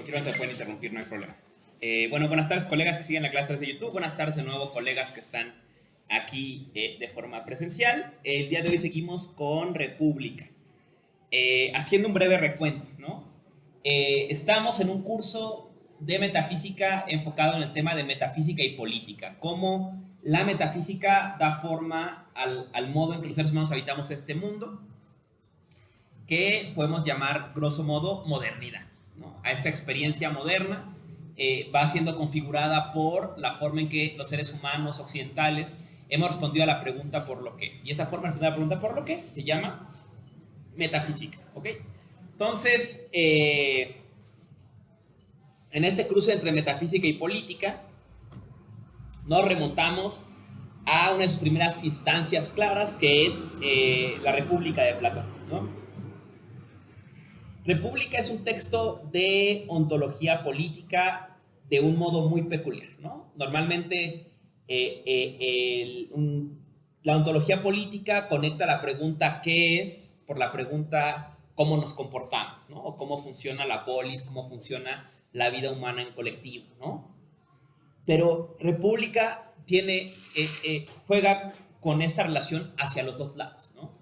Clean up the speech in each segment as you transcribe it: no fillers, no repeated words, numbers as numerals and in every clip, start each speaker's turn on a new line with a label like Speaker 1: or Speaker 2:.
Speaker 1: cualquier momento me pueden interrumpir, no hay problema. Bueno, buenas tardes, colegas que siguen la clase 3 de YouTube. Buenas tardes de nuevo, colegas que están aquí de forma presencial. El día de hoy seguimos con República. Haciendo un breve recuento, ¿no? Estamos en un curso de metafísica enfocado en el tema de metafísica y política. Cómo la metafísica da forma al modo en que los seres humanos habitamos este mundo, que podemos llamar, grosso modo, modernidad, ¿no? A esta experiencia moderna va siendo configurada por la forma en que los seres humanos occidentales hemos respondido a la pregunta por lo que es. Y esa forma de responder a la pregunta por lo que es se llama metafísica, ¿ok? Entonces, en este cruce entre metafísica y política, nos remontamos a una de sus primeras instancias claras, que es la República de Platón, ¿no? República es un texto de ontología política de un modo muy peculiar, ¿no? Normalmente la ontología política conecta la pregunta ¿qué es? Por la pregunta ¿cómo nos comportamos? ¿No? O cómo funciona la polis, cómo funciona la vida humana en colectivo, ¿no? Pero República juega con esta relación hacia los dos lados, ¿no?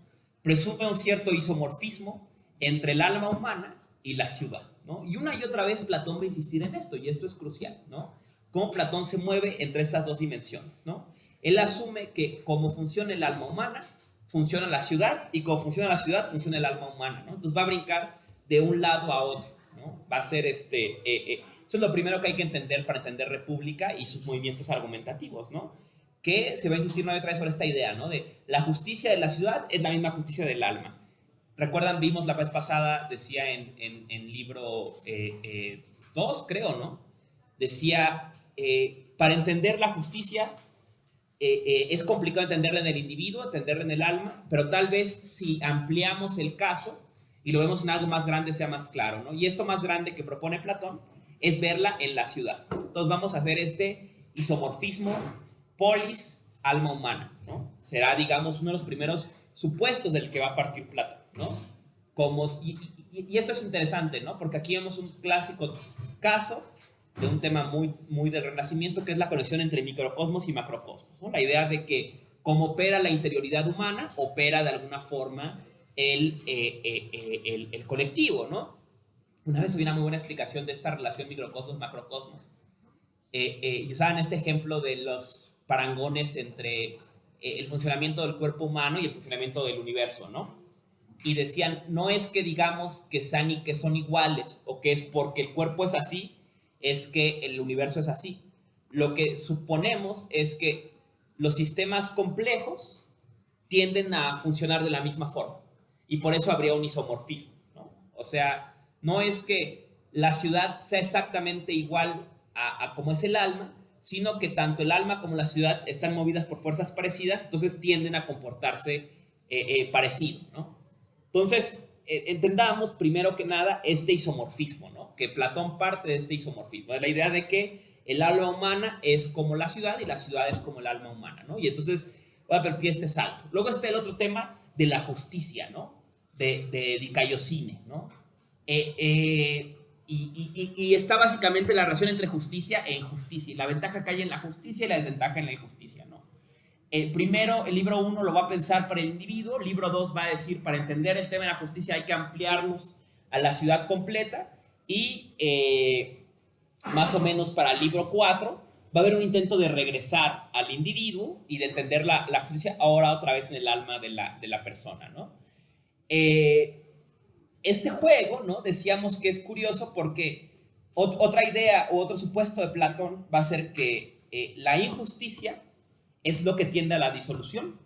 Speaker 1: Presume un cierto isomorfismo entre el alma humana y la ciudad, ¿no? Y una y otra vez Platón va a insistir en esto, y esto es crucial, ¿no? Cómo Platón se mueve entre estas dos dimensiones, ¿no? Él asume que como funciona el alma humana, funciona la ciudad, y como funciona la ciudad, funciona el alma humana, ¿no? Entonces va a brincar de un lado a otro, ¿no? Va a ser eso es lo primero que hay que entender para entender República y sus movimientos argumentativos, ¿no? Que se va a insistir una y otra vez sobre esta idea, ¿no? De la justicia de la ciudad es la misma justicia del alma. Recuerdan, vimos la vez pasada, decía en libro 2, creo, ¿no? Decía, para entender la justicia es complicado entenderla en el individuo, entenderla en el alma, pero tal vez si ampliamos el caso y lo vemos en algo más grande sea más claro, ¿no? Y esto más grande que propone Platón es verla en la ciudad. Entonces vamos a hacer este isomorfismo polis, alma humana, ¿no? Será, digamos, uno de los primeros supuestos del que va a partir Platón, ¿no? Y esto es interesante, ¿no? Porque aquí vemos un clásico caso de un tema muy del Renacimiento, que es la conexión entre microcosmos y macrocosmos, ¿no? La idea de que como opera la interioridad humana, opera de alguna forma el colectivo, ¿no? Una vez hubo una muy buena explicación de esta relación microcosmos-macrocosmos. Y usaban este ejemplo de los parangones entre el funcionamiento del cuerpo humano y el funcionamiento del universo, ¿no? Y decían, no es que digamos que son iguales, o que es porque el cuerpo es así, es que el universo es así. Lo que suponemos es que los sistemas complejos tienden a funcionar de la misma forma, y por eso habría un isomorfismo, ¿no? O sea, no es que la ciudad sea exactamente igual a como es el alma, sino que tanto el alma como la ciudad están movidas por fuerzas parecidas, entonces tienden a comportarse parecido, ¿no? Entonces, entendamos primero que nada este isomorfismo, ¿no? Que Platón parte de este isomorfismo, de la idea de que el alma humana es como la ciudad y la ciudad es como el alma humana, ¿no? Y entonces va a permitir este salto. Luego está el otro tema de la justicia, ¿no? De Dicaiosine, ¿no? Y está básicamente la relación entre justicia e injusticia, y la ventaja que hay en la justicia y la desventaja en la injusticia, ¿no? Primero, el libro 1 lo va a pensar para el individuo, el libro 2 va a decir, para entender el tema de la justicia hay que ampliarnos a la ciudad completa, y más o menos para el libro 4 va a haber un intento de regresar al individuo y de entender la justicia ahora otra vez en el alma de la persona, ¿no? Este juego, ¿no? Decíamos que es curioso porque otra idea o otro supuesto de Platón va a ser que la injusticia es lo que tiende a la disolución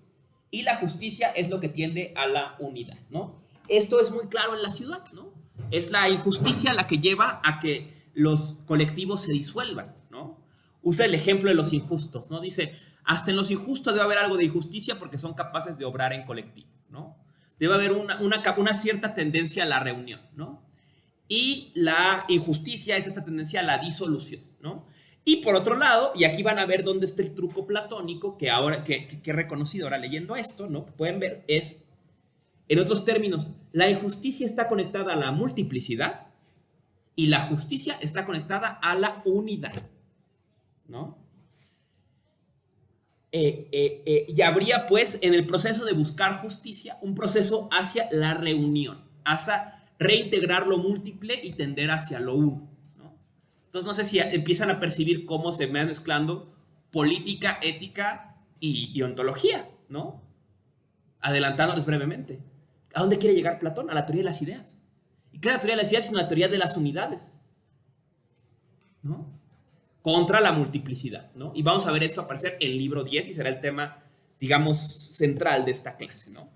Speaker 1: y la justicia es lo que tiende a la unidad, ¿no? Esto es muy claro en la ciudad, ¿no? Es la injusticia la que lleva a que los colectivos se disuelvan, ¿no? Usa el ejemplo de los injustos, ¿no? Dice, hasta en los injustos debe haber algo de injusticia porque son capaces de obrar en colectivo, ¿no? Debe haber una cierta tendencia a la reunión, ¿no? Y la injusticia es esta tendencia a la disolución, ¿no? Y por otro lado, y aquí van a ver dónde está el truco platónico, que ahora que he reconocido ahora leyendo esto, ¿no? Que pueden ver, es, en otros términos, la injusticia está conectada a la multiplicidad y la justicia está conectada a la unidad, ¿no? Y habría, pues, en el proceso de buscar justicia, un proceso hacia la reunión, hacia reintegrar lo múltiple y tender hacia lo uno, ¿no? Entonces, no sé si empiezan a percibir cómo se van mezclando política, ética y ontología, ¿no? Adelantándoles brevemente. ¿A dónde quiere llegar Platón? A la teoría de las ideas. ¿Y qué es la teoría de las ideas? Es una teoría de las unidades, ¿no? Contra la multiplicidad, ¿no? Y vamos a ver esto aparecer en el libro 10 y será el tema, digamos, central de esta clase, ¿no?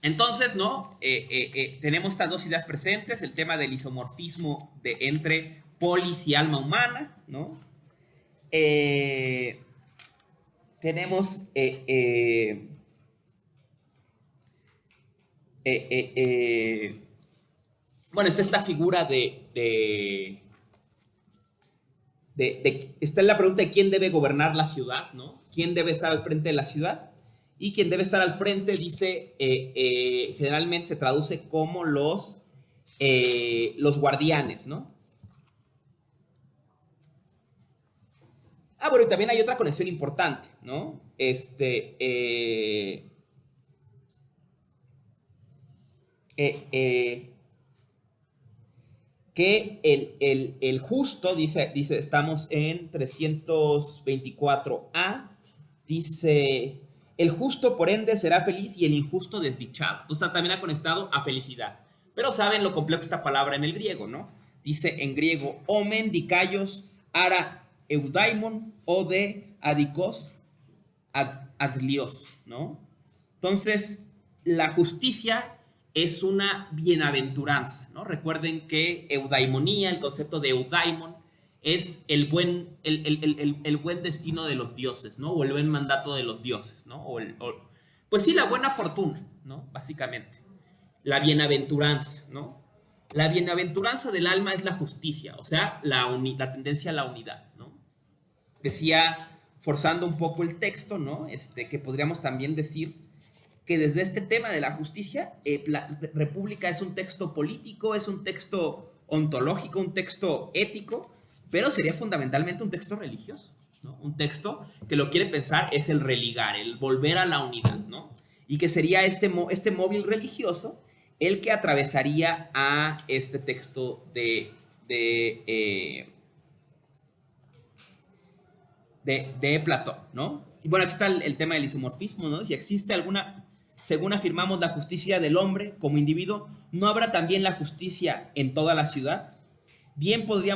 Speaker 1: Entonces, ¿no? Tenemos estas dos ideas presentes, el tema del isomorfismo entre polis y alma humana, ¿no? Tenemos bueno, está esta figura está en la pregunta de quién debe gobernar la ciudad, ¿no? ¿Quién debe estar al frente de la ciudad? Y quien debe estar al frente, dice, generalmente se traduce como los guardianes, ¿no? Bueno, y también hay otra conexión importante, ¿no? Que el justo, dice, estamos en 324a, dice, el justo por ende será feliz y el injusto desdichado. Entonces está también conectado a felicidad. Pero saben lo complejo esta palabra en el griego, ¿no? Dice en griego, omen, dikaios, ara, eudaimon, o de adikos, adlios, ¿no? Entonces, la justicia es una bienaventuranza, ¿no? Recuerden que eudaimonía, el concepto de eudaimon, es el buen destino de los dioses, ¿no? O el buen mandato de los dioses, ¿no? Pues sí, la buena fortuna, ¿no? Básicamente. La bienaventuranza, ¿no? La bienaventuranza del alma es la justicia, o sea, la tendencia a la unidad, ¿no? Decía, forzando un poco el texto, ¿no? Que podríamos también decir que desde este tema de la justicia, la República es un texto político, es un texto ontológico, un texto ético, pero sería fundamentalmente un texto religioso, ¿no? Un texto que lo quiere pensar es el religar, el volver a la unidad, ¿no? Y que sería este móvil religioso el que atravesaría a este texto de Platón, ¿no? Y bueno, aquí está el tema del isomorfismo, ¿no? Si existe alguna, según afirmamos, la justicia del hombre como individuo, ¿no habrá también la justicia en toda la ciudad? Bien podría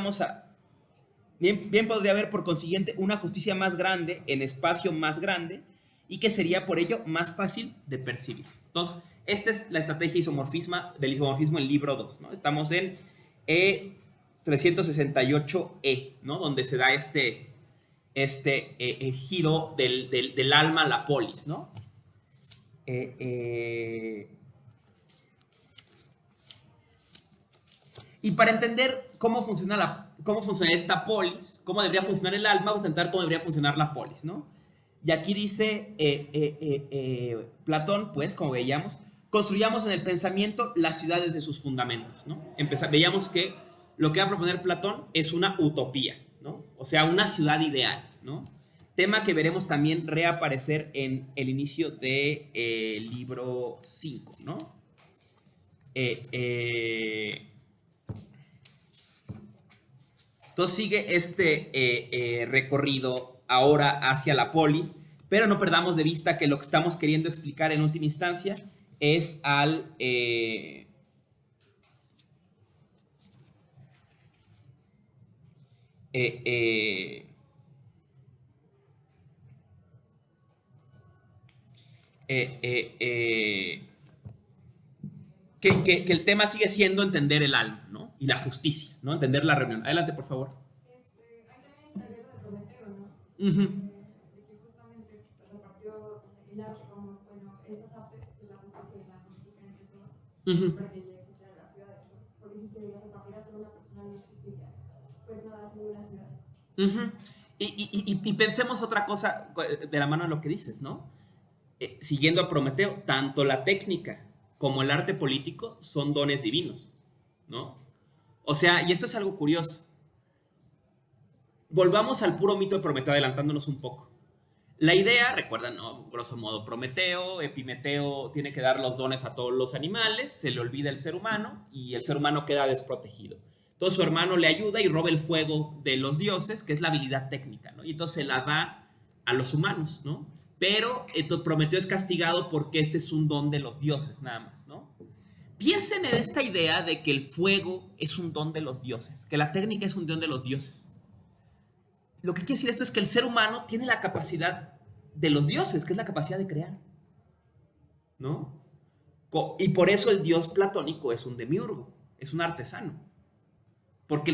Speaker 1: haber, por consiguiente, una justicia más grande en espacio más grande y que sería por ello más fácil de percibir. Entonces, esta es la estrategia del isomorfismo en libro 2, ¿no? Estamos en 368e, ¿no? Donde se da este giro del alma a la polis, ¿no? Y para entender cómo funciona esta polis, cómo debería funcionar el alma, vamos a intentar cómo debería funcionar la polis, ¿no? Y aquí dice Platón, pues, como veíamos, construyamos en el pensamiento las ciudades de sus fundamentos, ¿no? Veíamos que lo que va a proponer Platón es una utopía, ¿no? O sea, una ciudad ideal, ¿no? Tema que veremos también reaparecer en el inicio del libro 5, ¿no? Entonces sigue este recorrido ahora hacia la polis, pero no perdamos de vista que lo que estamos queriendo explicar en última instancia es que el tema sigue siendo entender el alma, ¿no? Y la justicia, ¿no? Entender la reunión. Adelante, por favor.
Speaker 2: Ahí también entraría lo de Prometeo, ¿no?
Speaker 1: Uh-huh.
Speaker 2: De que justamente repartió el arte como, bueno, estas artes, la justicia y la justicia entre todos, para que ya existieran las ciudades, ¿no? Porque si se repartiera solo una persona no existiría, pues nada, ninguna ciudad.
Speaker 1: Y pensemos otra cosa de la mano de lo que dices, ¿no? Siguiendo a Prometeo, tanto la técnica como el arte político son dones divinos, ¿no? O sea, y esto es algo curioso. Volvamos al puro mito de Prometeo, adelantándonos un poco. La idea, recuerdan, ¿no? Grosso modo, Prometeo, Epimeteo tiene que dar los dones a todos los animales, se le olvida el ser humano y el ser humano queda desprotegido. Entonces su hermano le ayuda y roba el fuego de los dioses, que es la habilidad técnica, ¿no? Y entonces se la da a los humanos, ¿no? Pero Prometeo es castigado porque este es un don de los dioses, nada más, ¿no? Piensen en esta idea de que el fuego es un don de los dioses, que la técnica es un don de los dioses. Lo que quiere decir esto es que el ser humano tiene la capacidad de los dioses, que es la capacidad de crear, ¿no? Y por eso el dios platónico es un demiurgo, es un artesano. Porque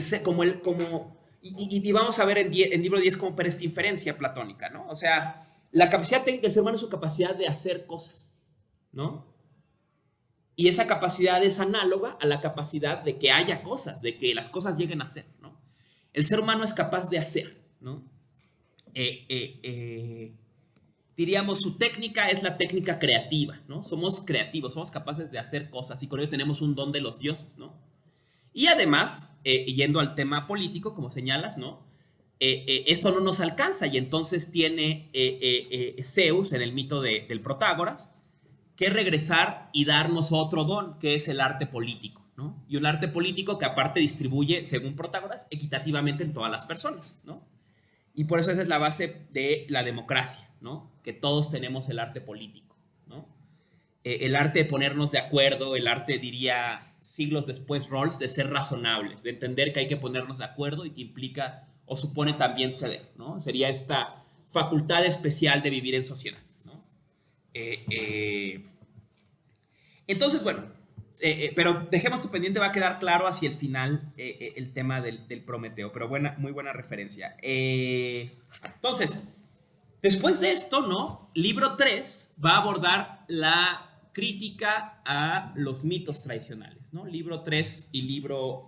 Speaker 1: y vamos a ver en libro 10 cómo opera esta inferencia platónica, ¿no? O sea, la capacidad técnica del ser humano es su capacidad de hacer cosas, ¿no? Y esa capacidad es análoga a la capacidad de que haya cosas, de que las cosas lleguen a ser, ¿no? El ser humano es capaz de hacer, ¿no? Diríamos, su técnica es la técnica creativa, ¿no? Somos creativos, somos capaces de hacer cosas y con ello tenemos un don de los dioses, ¿no? Y además, yendo al tema político, como señalas, ¿no? Esto no nos alcanza y entonces tiene Zeus, en el mito del Protágoras, que regresar y darnos otro don, que es el arte político, ¿no? Y un arte político que aparte distribuye, según Protágoras, equitativamente en todas las personas, ¿no? Y por eso esa es la base de la democracia, ¿no? Que todos tenemos el arte político, ¿no? El arte de ponernos de acuerdo, el arte, diría siglos después Rawls, de ser razonables, de entender que hay que ponernos de acuerdo y que implica o supone también ceder, ¿no? Sería esta facultad especial de vivir en sociedad, ¿no? Entonces, bueno, pero dejemos tu pendiente, va a quedar claro hacia el final el tema del Prometeo, pero muy buena referencia. Entonces, después de esto, ¿no? Libro 3 va a abordar la crítica a los mitos tradicionales, ¿no? Libro 3 y libro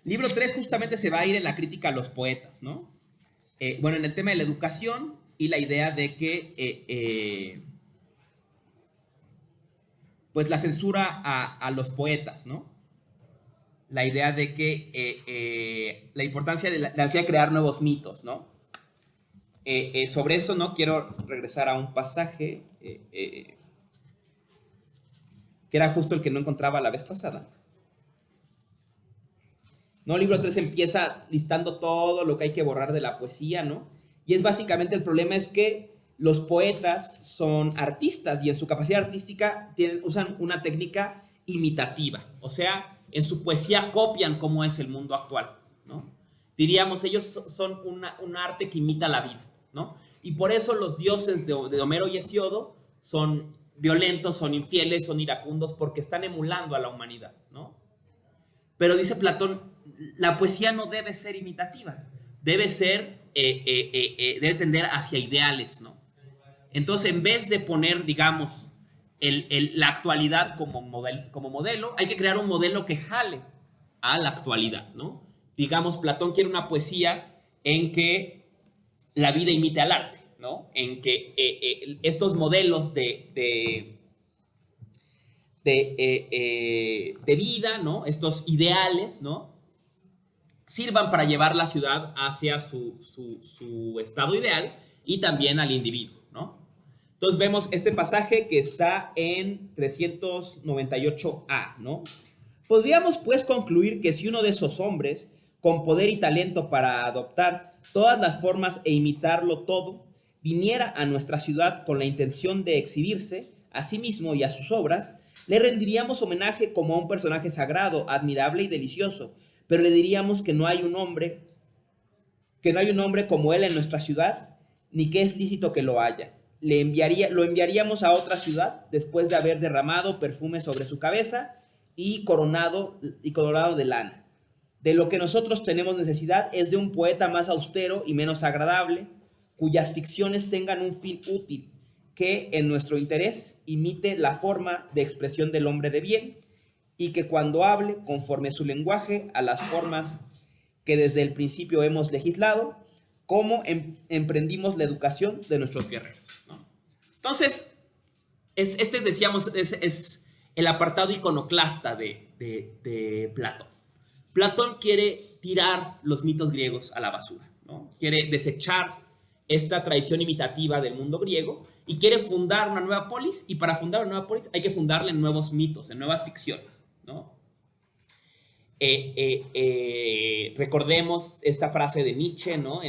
Speaker 1: 3 justamente se va a ir en la crítica a los poetas, ¿no? Bueno, en el tema de la educación y la idea de que pues la censura a los poetas, ¿no? La idea de que la importancia de la necesidad de crear nuevos mitos, ¿no? Sobre eso, ¿no? Quiero regresar a un pasaje que era justo el que no encontraba la vez pasada. ¿No? El libro 3 empieza listando todo lo que hay que borrar de la poesía, ¿no? Y es básicamente, el problema es que los poetas son artistas y en su capacidad artística usan una técnica imitativa. O sea, en su poesía copian cómo es el mundo actual, ¿no? Diríamos, ellos son un arte que imita la vida, ¿no? Y por eso los dioses de Homero y Hesiodo son violentos, son infieles, son iracundos, porque están emulando a la humanidad, ¿no? Pero dice Platón, la poesía no debe ser imitativa, debe tender hacia ideales, ¿no? Entonces, en vez de poner, digamos, la actualidad como modelo, hay que crear un modelo que jale a la actualidad, ¿no? Digamos, Platón quiere una poesía en que la vida imite al arte, ¿no? En que estos modelos de vida, ¿no? Estos ideales, ¿no? Sirvan para llevar la ciudad hacia su estado ideal y también al individuo, ¿no? Entonces vemos este pasaje que está en 398a, ¿no? Podríamos pues concluir que si uno de esos hombres, con poder y talento para adoptar todas las formas e imitarlo todo, viniera a nuestra ciudad con la intención de exhibirse a sí mismo y a sus obras, le rendiríamos homenaje como a un personaje sagrado, admirable y delicioso, pero le diríamos que no hay un hombre como él en nuestra ciudad, ni que es lícito que lo haya. Lo enviaríamos a otra ciudad después de haber derramado perfume sobre su cabeza y coronado de lana. De lo que nosotros tenemos necesidad es de un poeta más austero y menos agradable, cuyas ficciones tengan un fin útil, que en nuestro interés imite la forma de expresión del hombre de bien y que cuando hable conforme su lenguaje a las formas que desde el principio hemos legislado, como emprendimos la educación de nuestros guerreros, ¿no? Entonces, decíamos, es el apartado iconoclasta de Platón. Platón quiere tirar los mitos griegos a la basura, ¿no? Quiere desechar esta tradición imitativa del mundo griego y quiere fundar una nueva polis, y para fundar una nueva polis hay que fundarle en nuevos mitos, en nuevas ficciones, ¿no? Recordemos esta frase de Nietzsche, ¿no?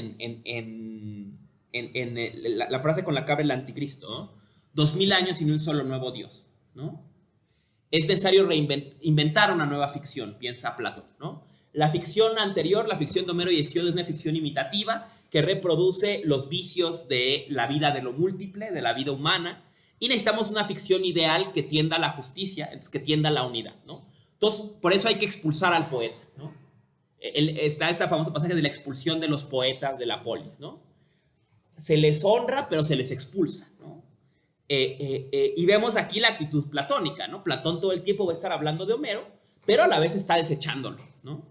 Speaker 1: La frase con la que abre el anticristo, ¿no? 2000 años sin un solo nuevo dios, ¿no? Es necesario inventar una nueva ficción, piensa Platón, ¿no? La ficción anterior, la ficción de Homero y Hesíodo, es una ficción imitativa que reproduce los vicios de la vida de lo múltiple, de la vida humana, y necesitamos una ficción ideal que tienda a la justicia, entonces que tienda a la unidad, ¿no? Entonces, por eso hay que expulsar al poeta, ¿no? Está este famoso pasaje de la expulsión de los poetas de la polis, ¿no? Se les honra, pero se les expulsa, ¿no? Y vemos aquí la actitud platónica, ¿no? Platón todo el tiempo va a estar hablando de Homero, pero a la vez está desechándolo, ¿no?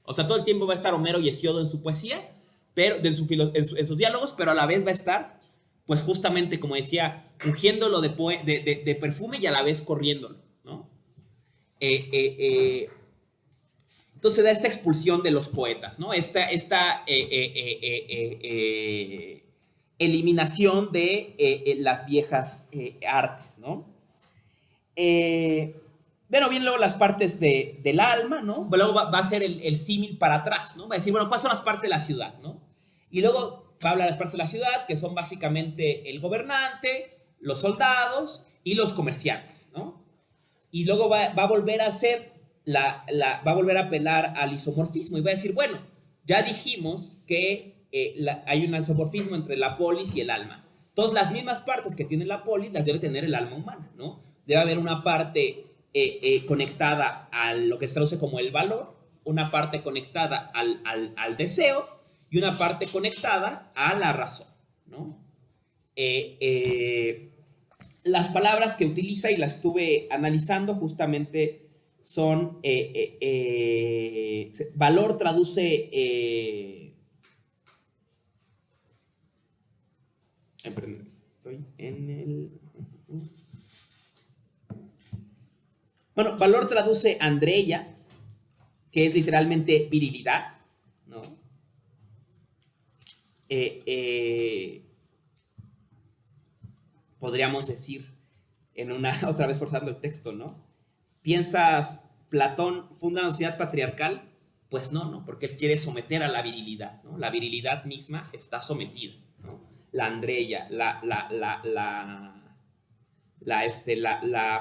Speaker 1: O sea, todo el tiempo va a estar Homero y Hesíodo en su poesía, pero en sus diálogos, pero a la vez va a estar, pues justamente, como decía, ungiéndolo de perfume y a la vez corriéndolo, ¿no? Entonces da esta expulsión de los poetas, ¿no? Esta eliminación de las viejas artes, ¿no? Bueno, vienen luego las partes del alma, ¿no? Luego va a ser el símil para atrás, ¿no? Va a decir, bueno, ¿cuáles son las partes de la ciudad, ¿no? Y luego va a hablar de las partes de la ciudad, que son básicamente el gobernante, los soldados y los comerciantes, ¿no? Y luego va a volver a hacer, va a volver a apelar al isomorfismo y va a decir, bueno, ya dijimos que hay un isomorfismo entre la polis y el alma. Entonces, las mismas partes que tiene la polis las debe tener el alma humana, ¿no? Debe haber una parte conectada a lo que se traduce como el valor, una parte conectada al deseo y una parte conectada a la razón, ¿no? Las palabras que utiliza, y las estuve analizando, justamente son valor traduce estoy en el... Bueno, valor traduce andreia, que es literalmente virilidad, ¿no? Podríamos decir, otra vez forzando el texto, ¿no? ¿Piensas Platón funda una sociedad patriarcal? Pues no, porque él quiere someter a la virilidad, ¿no? La virilidad misma está sometida, ¿no? La andreia, la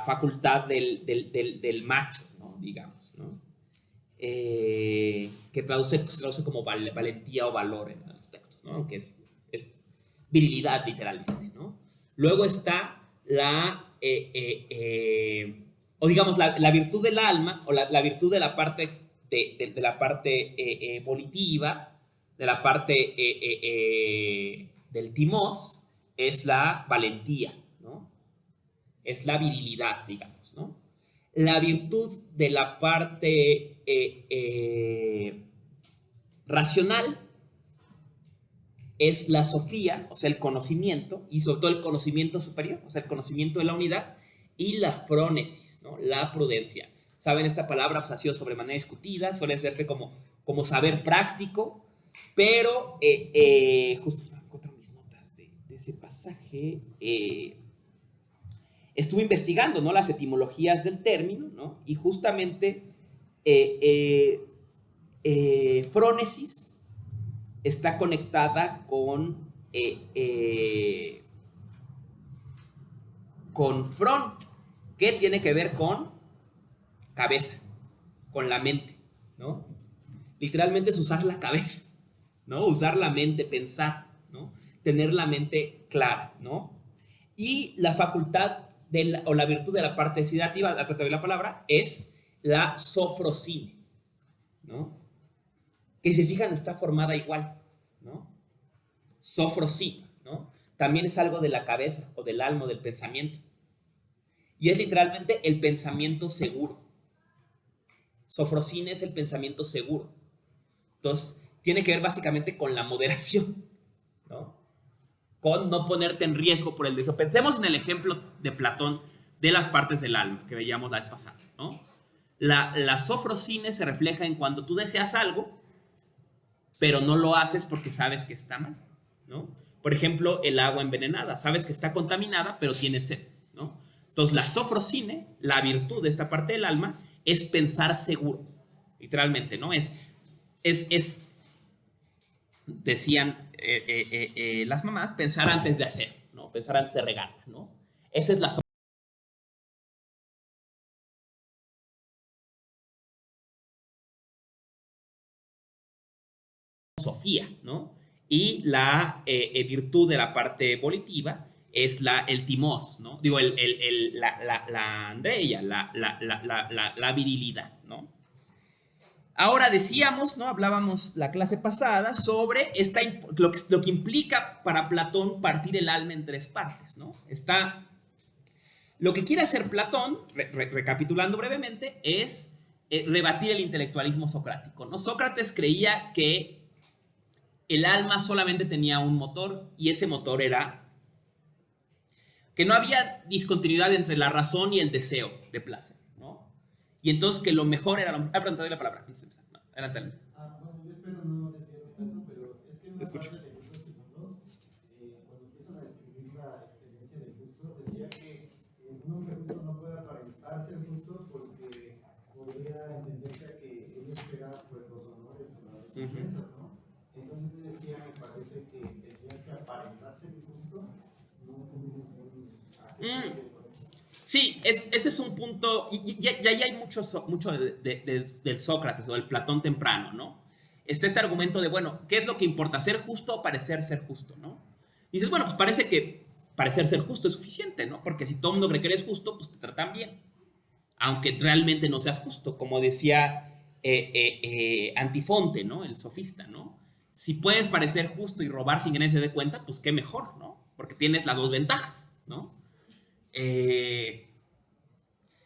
Speaker 1: facultad del macho, ¿no? Digamos, ¿no? Que se traduce como valentía o valor en los textos, ¿no? Que es virilidad literalmente, ¿no? Luego está o digamos la virtud del alma, o la virtud de la parte de la parte volitiva, de la parte del timos, es la valentía, ¿no? Es la virilidad, digamos, ¿no? La virtud de la parte racional es la sofía, o sea, el conocimiento, y sobre todo el conocimiento superior, o sea, el conocimiento de la unidad, y la frónesis, ¿no? La prudencia. ¿Saben? Esta palabra pues, ha sido sobremanera discutida, suele verse como saber práctico, pero justo encuentro mis notas de ese pasaje. Estuve investigando, ¿no? Las etimologías del término, ¿no? Y justamente frónesis está conectada con frón, que tiene que ver con cabeza, con la mente, ¿no? Literalmente es usar la cabeza, ¿no? Usar la mente, pensar, ¿no? Tener la mente clara, ¿no? Y la facultad o la virtud de la parte sedativa, la trata de la palabra, es la sofrosine, ¿no? Que si se fijan está formada igual, ¿no? Sofrosine, ¿no? También es algo de la cabeza o del alma o del pensamiento. Y es literalmente el pensamiento seguro. Sofrosine es el pensamiento seguro. Entonces, tiene que ver básicamente con la moderación, ¿no? Con no ponerte en riesgo por el deseo. Pensemos en el ejemplo de Platón de las partes del alma que veíamos la vez pasada, ¿no? La sofrosine se refleja en cuando tú deseas algo, pero no lo haces porque sabes que está mal, ¿no? Por ejemplo, el agua envenenada. Sabes que está contaminada, pero tienes sed, ¿no? Entonces, la sofrosine, la virtud de esta parte del alma, es pensar seguro, literalmente, ¿no? Decían las mamás, pensar antes de hacer, ¿no? Pensar antes de regar, ¿no? Esa es la sofía, ¿no? Y la virtud de la parte volitiva es el timos, ¿no? Digo, la andreia, la virilidad, ¿no? Ahora decíamos, ¿no? Hablábamos la clase pasada sobre lo que implica para Platón partir el alma en tres partes, ¿no? Lo que quiere hacer Platón, recapitulando brevemente, es rebatir el intelectualismo socrático, ¿no? Sócrates creía que el alma solamente tenía un motor y ese motor era que no había discontinuidad entre la razón y el deseo de placer, ¿no? Y entonces que lo mejor era... perdón, te doy la palabra. No, adelante.
Speaker 3: Bueno, yo espero no desviarme tanto, pero es que en una
Speaker 1: escucho.
Speaker 3: parte del libro segundo, cuando empiezan a describir la excelencia del gusto, decía que un hombre justo no puede aparentar ser justo porque podría entenderse a que él espera pues, los honores o las recompensas, ¿no? Entonces decía, me parece que tendría que aparentarse el justo, no tener ningún...
Speaker 1: Sí, ese es un punto, y ahí hay mucho del Sócrates o del Platón temprano, ¿no? Está este argumento de, bueno, ¿qué es lo que importa? ¿Ser justo o parecer ser justo, no? Y dices, bueno, pues parece que parecer ser justo es suficiente, ¿no? Porque si todo el mundo cree que eres justo, pues te tratan bien. Aunque realmente no seas justo, como decía Antifonte, ¿no? El sofista, ¿no? Si puedes parecer justo y robar sin que nadie se dé cuenta, pues qué mejor, ¿no? Porque tienes las dos ventajas, ¿no?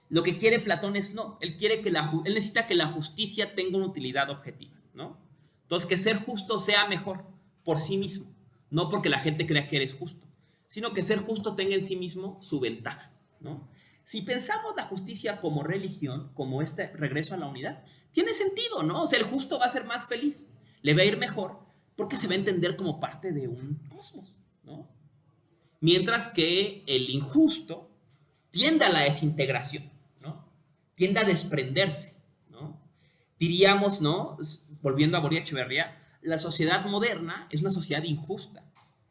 Speaker 1: Lo que quiere Platón es no, él necesita que la justicia tenga una utilidad objetiva, ¿no? Entonces que ser justo sea mejor por sí mismo, no porque la gente crea que eres justo, sino que ser justo tenga en sí mismo su ventaja, ¿no? Si pensamos la justicia como religión, como este regreso a la unidad, tiene sentido, ¿no? O sea, el justo va a ser más feliz, le va a ir mejor, porque se va a entender como parte de un cosmos, ¿no? Mientras que el injusto tiende a la desintegración, ¿no? Tiende a desprenderse, ¿no? Diríamos, ¿no? Volviendo a Boria Echeverría, la sociedad moderna es una sociedad injusta.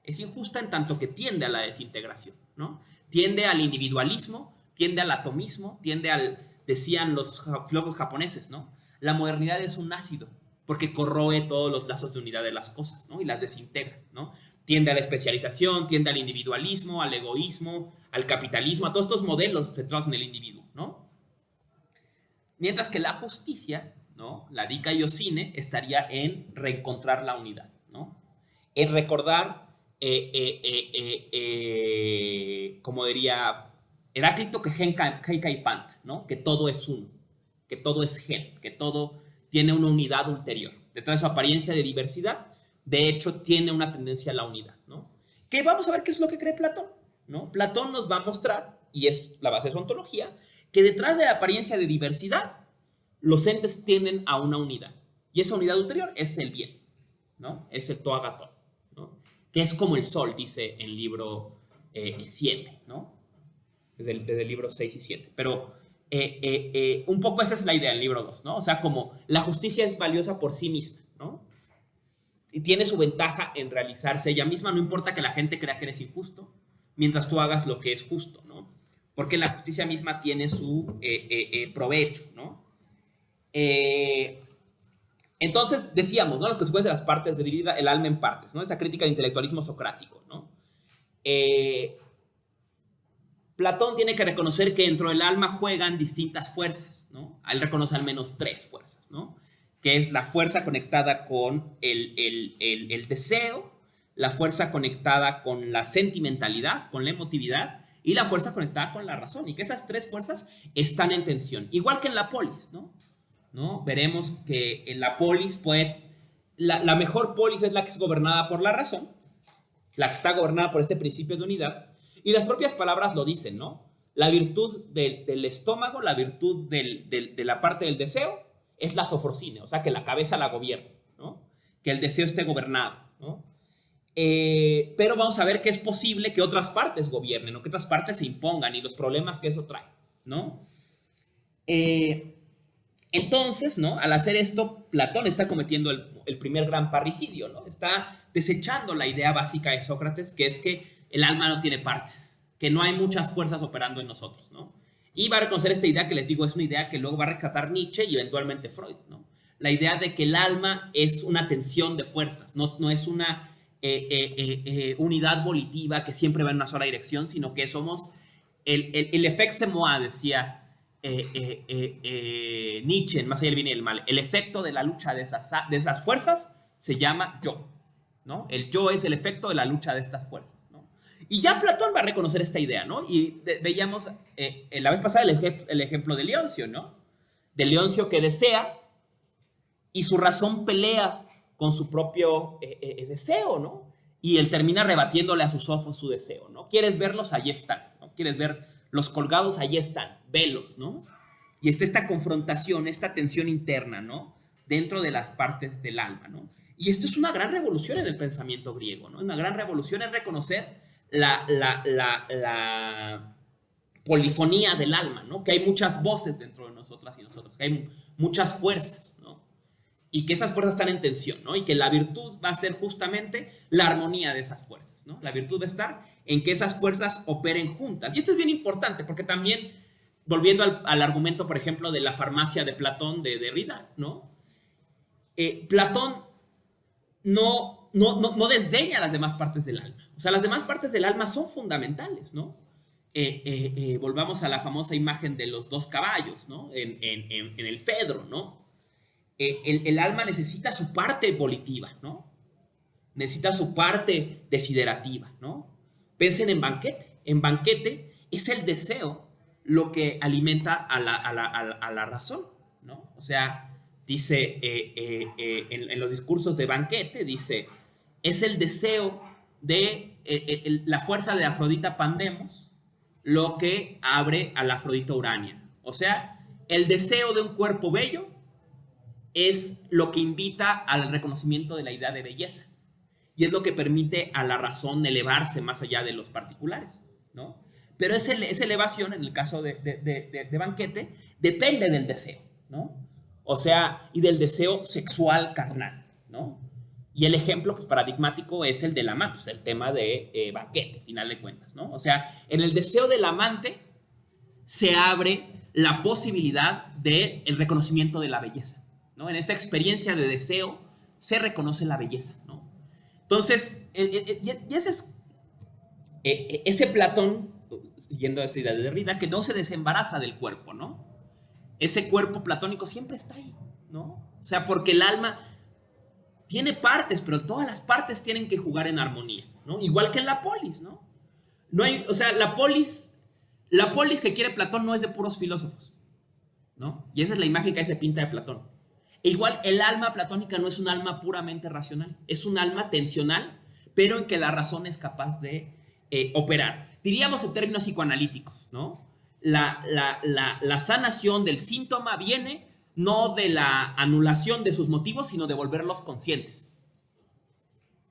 Speaker 1: Es injusta en tanto que tiende a la desintegración, ¿no? Tiende al individualismo, tiende al atomismo, decían los filósofos japoneses, ¿no? La modernidad es un ácido, porque corroe todos los lazos de unidad de las cosas, ¿no? Y las desintegra, ¿no? Tiende a la especialización, tiende al individualismo, al egoísmo, al capitalismo, a todos estos modelos centrados en el individuo, ¿no? Mientras que la justicia, ¿no? La dikaiosine estaría en reencontrar la unidad, ¿no? En recordar, como diría Heráclito, que gen kai panta, ¿no? Que todo es uno, que todo es gen, que todo tiene una unidad ulterior. Detrás de su apariencia de diversidad, de hecho, tiene una tendencia a la unidad, ¿no? Que vamos a ver qué es lo que cree Platón, ¿no? Platón nos va a mostrar, y es la base de su ontología, que detrás de la apariencia de diversidad, los entes tienden a una unidad. Y esa unidad ulterior es el bien, ¿no? Es el toagatón, ¿no? Que es como el sol, dice el libro 7, ¿no? Desde el libro 6 y 7. Pero un poco esa es la idea del libro 2, ¿no? O sea, como la justicia es valiosa por sí misma, ¿no? Y tiene su ventaja en realizarse ella misma, no importa que la gente crea que eres injusto, mientras tú hagas lo que es justo, ¿no? Porque la justicia misma tiene su provecho, ¿no? Entonces, decíamos, ¿no? Las consecuencias de las partes, de dividir el alma en partes, ¿no? Esta crítica del intelectualismo socrático, ¿no? Platón tiene que reconocer que dentro del alma juegan distintas fuerzas, ¿no? Él reconoce al menos 3 fuerzas, ¿no? Que es la fuerza conectada con el deseo, la fuerza conectada con la sentimentalidad, con la emotividad, y la fuerza conectada con la razón, y que esas 3 fuerzas están en tensión, igual que en la polis, ¿no? Veremos que en la polis la mejor polis es la que es gobernada por la razón, la que está gobernada por este principio de unidad, y las propias palabras lo dicen, ¿no? La virtud del estómago, la virtud de la parte del deseo, es la sofrosine, o sea, que la cabeza la gobierne, ¿no? Que el deseo esté gobernado, ¿no? Pero vamos a ver que es posible que otras partes gobiernen o que otras partes se impongan y los problemas que eso trae, ¿no? Entonces, ¿no? Al hacer esto, Platón está cometiendo el primer gran parricidio, ¿no? Está desechando la idea básica de Sócrates, que es que el alma no tiene partes, que no hay muchas fuerzas operando en nosotros, ¿no? Y va a reconocer esta idea que les digo, es una idea que luego va a rescatar Nietzsche y eventualmente Freud, ¿no? La idea de que el alma es una tensión de fuerzas, no es una unidad volitiva que siempre va en una sola dirección, sino que somos el effet moi, decía Nietzsche, en Más allá del bien y el mal. El efecto de la lucha de esas fuerzas se llama yo, ¿no? El yo es el efecto de la lucha de estas fuerzas, ¿no? Y ya Platón va a reconocer esta idea, ¿no? Y veíamos la vez pasada el ejemplo de Leoncio, ¿no? De Leoncio que desea y su razón pelea con su propio deseo, ¿no? Y él termina rebatiéndole a sus ojos su deseo, ¿no? ¿Quieres verlos? Allí están, ¿no? ¿Quieres ver los colgados? Allí están, velos, ¿no? Y está esta confrontación, esta tensión interna, ¿no? Dentro de las partes del alma, ¿no? Y esto es una gran revolución en el pensamiento griego, ¿no? Una gran revolución es reconocer la polifonía del alma, ¿no? Que hay muchas voces dentro de nosotras y nosotros, que hay muchas fuerzas, ¿no? Y que esas fuerzas están en tensión, ¿no? Y que la virtud va a ser justamente la armonía de esas fuerzas, ¿no? La virtud va a estar en que esas fuerzas operen juntas. Y esto es bien importante porque también, volviendo al argumento, por ejemplo, de la farmacia de Platón, de Derrida, ¿no? Platón no desdeña las demás partes del alma. O sea, las demás partes del alma son fundamentales, ¿no? Volvamos a la famosa imagen de los dos caballos, ¿no? En el Fedro, ¿no? El alma necesita su parte volitiva, ¿no? Necesita su parte desiderativa, ¿no? Piensen en Banquete. En Banquete es el deseo lo que alimenta a la razón, ¿no? O sea, dice en los discursos de Banquete, dice, es el deseo de la fuerza de Afrodita Pandemos lo que abre a la Afrodita Urania. O sea, el deseo de un cuerpo bello es lo que invita al reconocimiento de la idea de belleza. Y es lo que permite a la razón elevarse más allá de los particulares, ¿no? Pero esa elevación, en el caso de Banquete, depende del deseo, ¿no? O sea, y del deseo sexual carnal, ¿no? Y el ejemplo pues, paradigmático es el del amante, pues, el tema de Banquete, final de cuentas, ¿no? O sea, en el deseo del amante se abre la posibilidad del reconocimiento de la belleza, ¿no? En esta experiencia de deseo se reconoce la belleza, ¿no? Entonces, y ese es ese Platón, siguiendo esa idea de Derrida, que no se desembaraza del cuerpo, ¿no? Ese cuerpo platónico siempre está ahí, ¿no? O sea, porque el alma tiene partes, pero todas las partes tienen que jugar en armonía, ¿no? Igual que en la polis, ¿no? No hay, o sea, la polis que quiere Platón no es de puros filósofos, ¿no? Y esa es la imagen que ahí se pinta de Platón. E igual, el alma platónica no es un alma puramente racional, es un alma tensional, pero en que la razón es capaz de operar. Diríamos en términos psicoanalíticos, ¿no? La sanación del síntoma viene no de la anulación de sus motivos, sino de volverlos conscientes,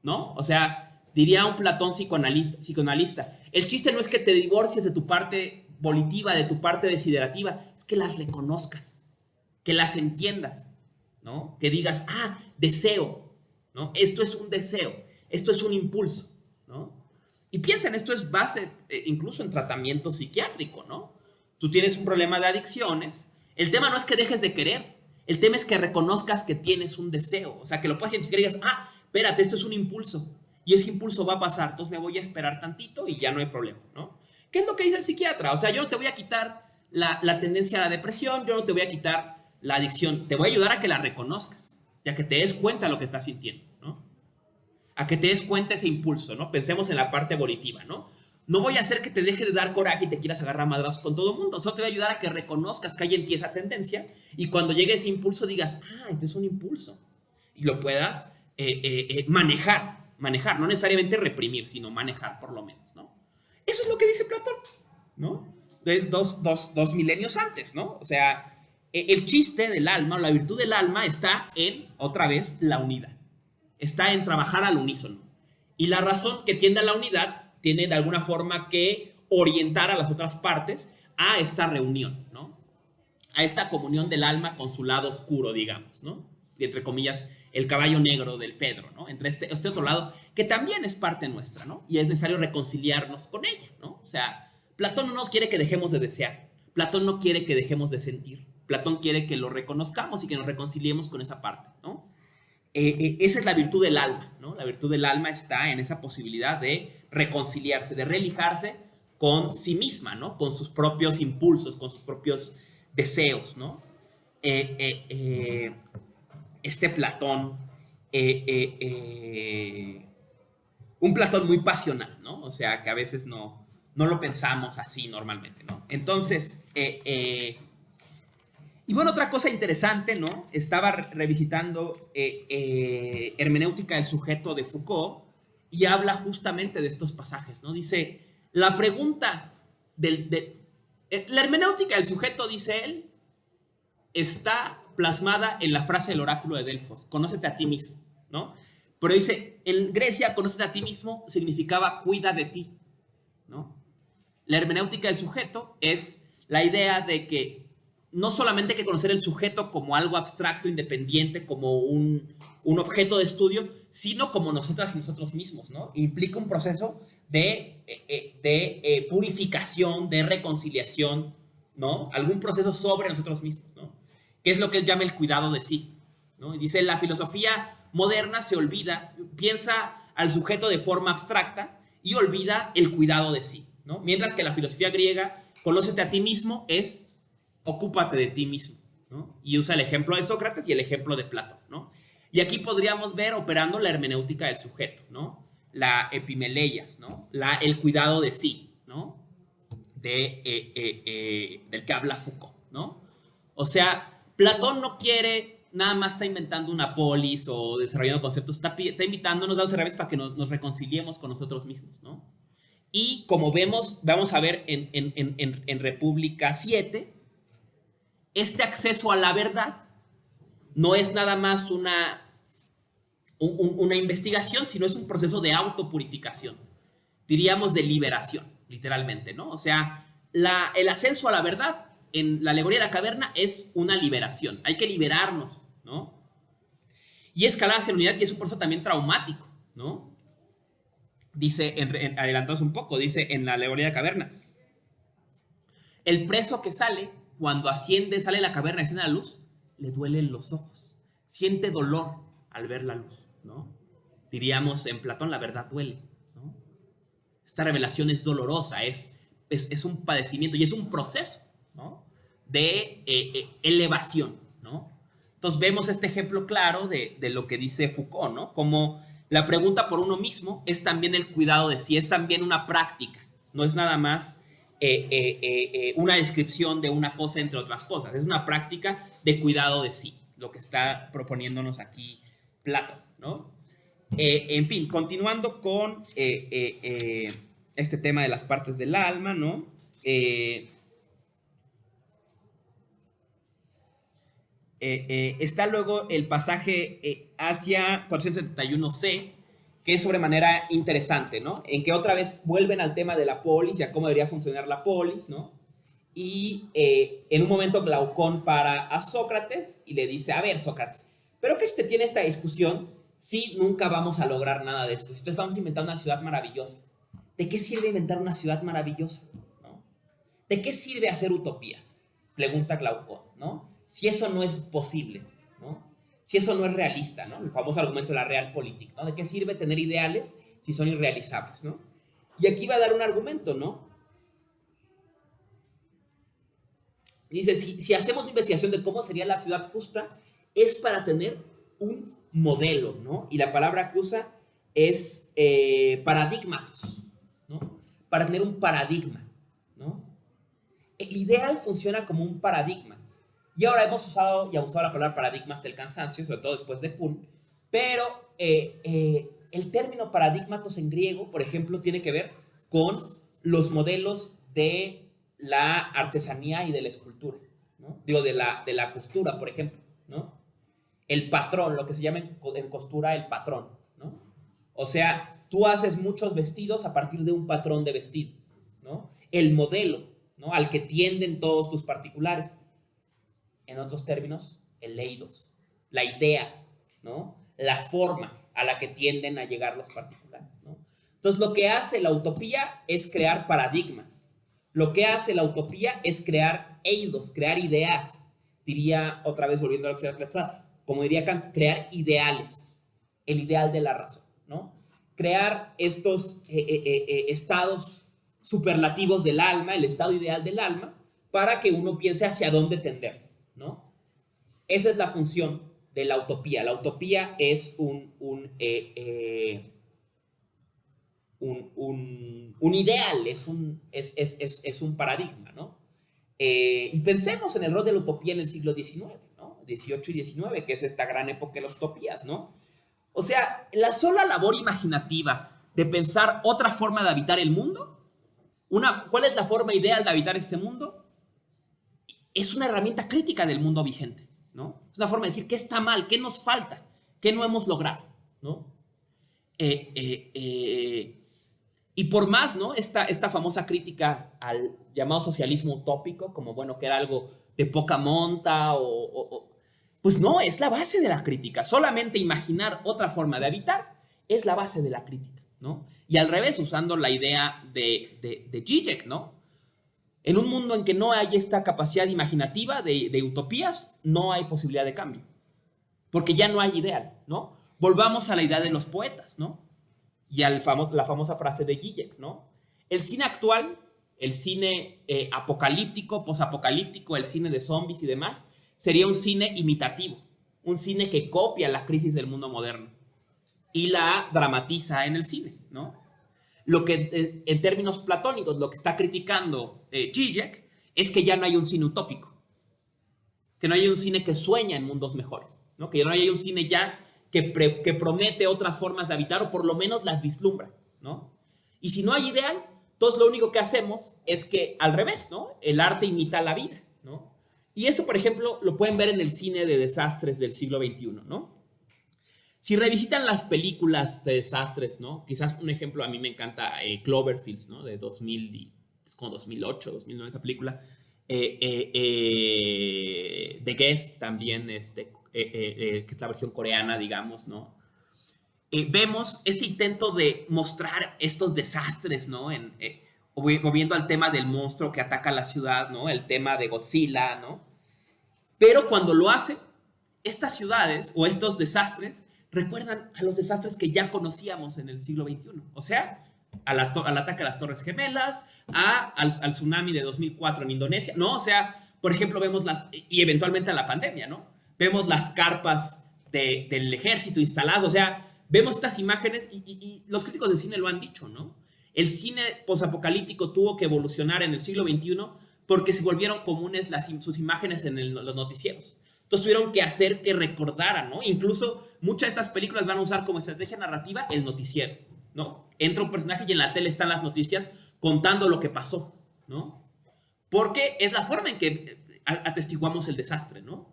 Speaker 1: ¿no? O sea, diría un Platón psicoanalista, el chiste no es que te divorcies de tu parte volitiva, de tu parte desiderativa, es que las reconozcas, que las entiendas, ¿no? Que digas, deseo, ¿no? Esto es un deseo, esto es un impulso, ¿no? Y piensen, esto es base incluso en tratamiento psiquiátrico, ¿no? Tú tienes un problema de adicciones, el tema no es que dejes de querer, el tema es que reconozcas que tienes un deseo, o sea, que lo puedas identificar y digas, espérate, esto es un impulso, y ese impulso va a pasar, entonces me voy a esperar tantito y ya no hay problema, ¿no? ¿Qué es lo que dice el psiquiatra? O sea, yo no te voy a quitar la tendencia a la depresión, yo no te voy a quitar la adicción, te voy a ayudar a que la reconozcas, ya que te des cuenta de lo que estás sintiendo, ¿no? A que te des cuenta ese impulso, ¿no? Pensemos en la parte volitiva, ¿no? No voy a hacer que te deje de dar coraje y te quieras agarrar madrazos con todo el mundo, solo te voy a ayudar a que reconozcas que hay en ti esa tendencia y cuando llegue ese impulso digas, este es un impulso, y lo puedas manejar, no necesariamente reprimir, sino manejar por lo menos, ¿no? Eso es lo que dice Platón, ¿no? dos milenios antes, ¿no? O sea, el chiste del alma o la virtud del alma está en, otra vez, la unidad. Está en trabajar al unísono. Y la razón que tiende a la unidad tiene de alguna forma que orientar a las otras partes a esta reunión, ¿no? A esta comunión del alma con su lado oscuro, digamos, ¿no? Y entre comillas, el caballo negro del Fedro, ¿no? Entre este otro lado, que también es parte nuestra, ¿no? Y es necesario reconciliarnos con ella, ¿no? O sea, Platón no nos quiere que dejemos de desear. Platón no quiere que dejemos de sentir. Platón quiere que lo reconozcamos y que nos reconciliemos con esa parte, ¿no? Esa es la virtud del alma, ¿no? La virtud del alma está en esa posibilidad de reconciliarse, de religarse con sí misma, ¿no? Con sus propios impulsos, con sus propios deseos, ¿no? Este Platón, un Platón muy pasional, ¿no? O sea, que a veces no lo pensamos así normalmente, ¿no? Entonces, y bueno, otra cosa interesante, ¿no? Estaba revisitando Hermenéutica del sujeto de Foucault y habla justamente de estos pasajes, ¿no? Dice, la pregunta la hermenéutica del sujeto, dice él, está plasmada en la frase del oráculo de Delfos, conócete a ti mismo, ¿no? Pero dice, en Grecia, conócete a ti mismo significaba cuida de ti, ¿no? La hermenéutica del sujeto es la idea de que no solamente hay que conocer el sujeto como algo abstracto, independiente, como un objeto de estudio, sino como nosotras y nosotros mismos, ¿no? Implica un proceso de purificación, de reconciliación, ¿no? Algún proceso sobre nosotros mismos, ¿no? Que es lo que él llama el cuidado de sí, ¿no? Y dice, la filosofía moderna se olvida, piensa al sujeto de forma abstracta y olvida el cuidado de sí, ¿no? Mientras que la filosofía griega, conócete a ti mismo, es ocúpate de ti mismo, ¿no? Y usa el ejemplo de Sócrates y el ejemplo de Platón, ¿no? Y aquí podríamos ver operando la hermenéutica del sujeto, ¿no? La epimeleias, ¿no? El cuidado de sí, ¿no? Del que habla Foucault, ¿no? O sea, Platón no quiere, nada más está inventando una polis o desarrollando conceptos, está invitándonos a los herramientas para que nos reconciliemos con nosotros mismos, ¿no? Y como vamos a ver en República 7, este acceso a la verdad no es nada más una investigación, sino es un proceso de autopurificación, diríamos de liberación, literalmente, ¿no? O sea, el ascenso a la verdad en la alegoría de la caverna es una liberación, hay que liberarnos, ¿no? Y escalar hacia la unidad, y es un proceso también traumático, ¿no? Dice, adelantados un poco, dice en la alegoría de la caverna, el preso que sale, cuando asciende, sale de la caverna y asciende a la luz, le duelen los ojos, siente dolor al ver la luz, ¿no? Diríamos en Platón, la verdad duele, ¿no? Esta revelación es dolorosa, es un padecimiento y es un proceso, ¿no? De elevación, ¿no? Entonces vemos este ejemplo claro de lo que dice Foucault, ¿no? Como la pregunta por uno mismo es también el cuidado de sí, es también una práctica, no es nada más una descripción de una cosa entre otras cosas, es una práctica de cuidado de sí, lo que está proponiéndonos aquí Platón, ¿no? En fin, continuando con este tema de las partes del alma, ¿no? Está luego el pasaje hacia 471c, que es sobremanera interesante, ¿no? En que otra vez vuelven al tema de la polis y a cómo debería funcionar la polis, ¿no? Y en un momento Glaucón para a Sócrates y le dice, a ver, Sócrates, ¿pero qué te tiene esta discusión si nunca vamos a lograr nada de esto? Si estamos inventando una ciudad maravillosa, ¿de qué sirve inventar una ciudad maravillosa? ¿No? ¿De qué sirve hacer utopías? Pregunta Glaucón, ¿no? Si eso no es posible, ¿no? Si eso no es realista, ¿no? El famoso argumento de la realpolitik, ¿no? ¿De qué sirve tener ideales si son irrealizables, ¿no? Y aquí va a dar un argumento, ¿no? Dice, si hacemos una investigación de cómo sería la ciudad justa, es para tener un modelo, ¿no? Y la palabra que usa es paradigmatos, ¿no? Para tener un paradigma, ¿no? El ideal funciona como un paradigma. Y ahora hemos usado y abusado la palabra paradigma hasta el cansancio, sobre todo después de Kuhn, pero el término paradigmatos en griego, por ejemplo, tiene que ver con los modelos de la artesanía y de la escultura, ¿no? Digo, de la costura, por ejemplo, ¿no? El patrón, lo que se llama en costura el patrón, ¿no? O sea, tú haces muchos vestidos a partir de un patrón de vestido, ¿no? El modelo, ¿no? Al que tienden todos tus particulares. En otros términos, el eidos, la idea, ¿no? La forma a la que tienden a llegar los particulares, ¿no? Entonces, lo que hace la utopía es crear paradigmas. Lo que hace la utopía es crear eidos, crear ideas. Diría, otra vez volviendo a lo que se ha planteado, como diría Kant, crear ideales. El ideal de la razón, ¿no? Crear estos estados superlativos del alma, el estado ideal del alma, para que uno piense hacia dónde tender, ¿no? Esa es la función de la utopía. La utopía es un ideal, es un paradigma, ¿no? Y pensemos en el rol de la utopía en el siglo XIX, ¿no? 18 y 19, que es esta gran época de las utopías, ¿no? O sea, la sola labor imaginativa de pensar otra forma de habitar el mundo, ¿cuál es la forma ideal de habitar este mundo? Es una herramienta crítica del mundo vigente, ¿no? Es una forma de decir qué está mal, qué nos falta, qué no hemos logrado, ¿no? Y por más, ¿no? Esta famosa crítica al llamado socialismo utópico, como, bueno, que era algo de poca monta, pues no, es la base de la crítica. Solamente imaginar otra forma de habitar es la base de la crítica, ¿no? Y al revés, usando la idea de Zizek, ¿no? En un mundo en que no hay esta capacidad imaginativa de utopías, no hay posibilidad de cambio. Porque ya no hay ideal, ¿no? Volvamos a la idea de los poetas, ¿no? Y la famosa frase de Zizek, ¿no? El cine actual, el cine apocalíptico, posapocalíptico, el cine de zombies y demás, sería un cine imitativo, un cine que copia la crisis del mundo moderno y la dramatiza en el cine, ¿no? Lo que, en términos platónicos, lo que está criticando Zizek es que ya no hay un cine utópico, que no hay un cine que sueña en mundos mejores, ¿no? Que ya no hay un cine ya que promete otras formas de habitar o por lo menos las vislumbra, ¿no? Y si no hay ideal, entonces lo único que hacemos es que, al revés, ¿no? El arte imita la vida, ¿no? Y esto, por ejemplo, lo pueden ver en el cine de desastres del siglo XXI, ¿no? Si revisitan las películas de desastres, ¿no? Quizás un ejemplo, a mí me encanta Cloverfield, ¿no? De 2000, es como 2008, 2009 esa película. The Guest también, que es la versión coreana, digamos, ¿no? Vemos este intento de mostrar estos desastres, ¿no? Moviendo al tema del monstruo que ataca la ciudad, ¿no? El tema de Godzilla, ¿no? Pero cuando lo hace, estas ciudades o estos desastres recuerdan a los desastres que ya conocíamos en el siglo XXI. O sea, al ataque a las Torres Gemelas, al tsunami de 2004 en Indonesia, ¿no? O sea, por ejemplo, vemos y eventualmente a la pandemia, ¿no? Vemos las carpas del ejército instaladas, o sea, vemos estas imágenes y los críticos de cine lo han dicho, ¿no? El cine posapocalíptico tuvo que evolucionar en el siglo XXI porque se volvieron comunes sus imágenes en los noticieros. Entonces tuvieron que hacer que recordaran, ¿no? Incluso muchas de estas películas van a usar como estrategia narrativa el noticiero, ¿no? Entra un personaje y en la tele están las noticias contando lo que pasó, ¿no? Porque es la forma en que atestiguamos el desastre, ¿no?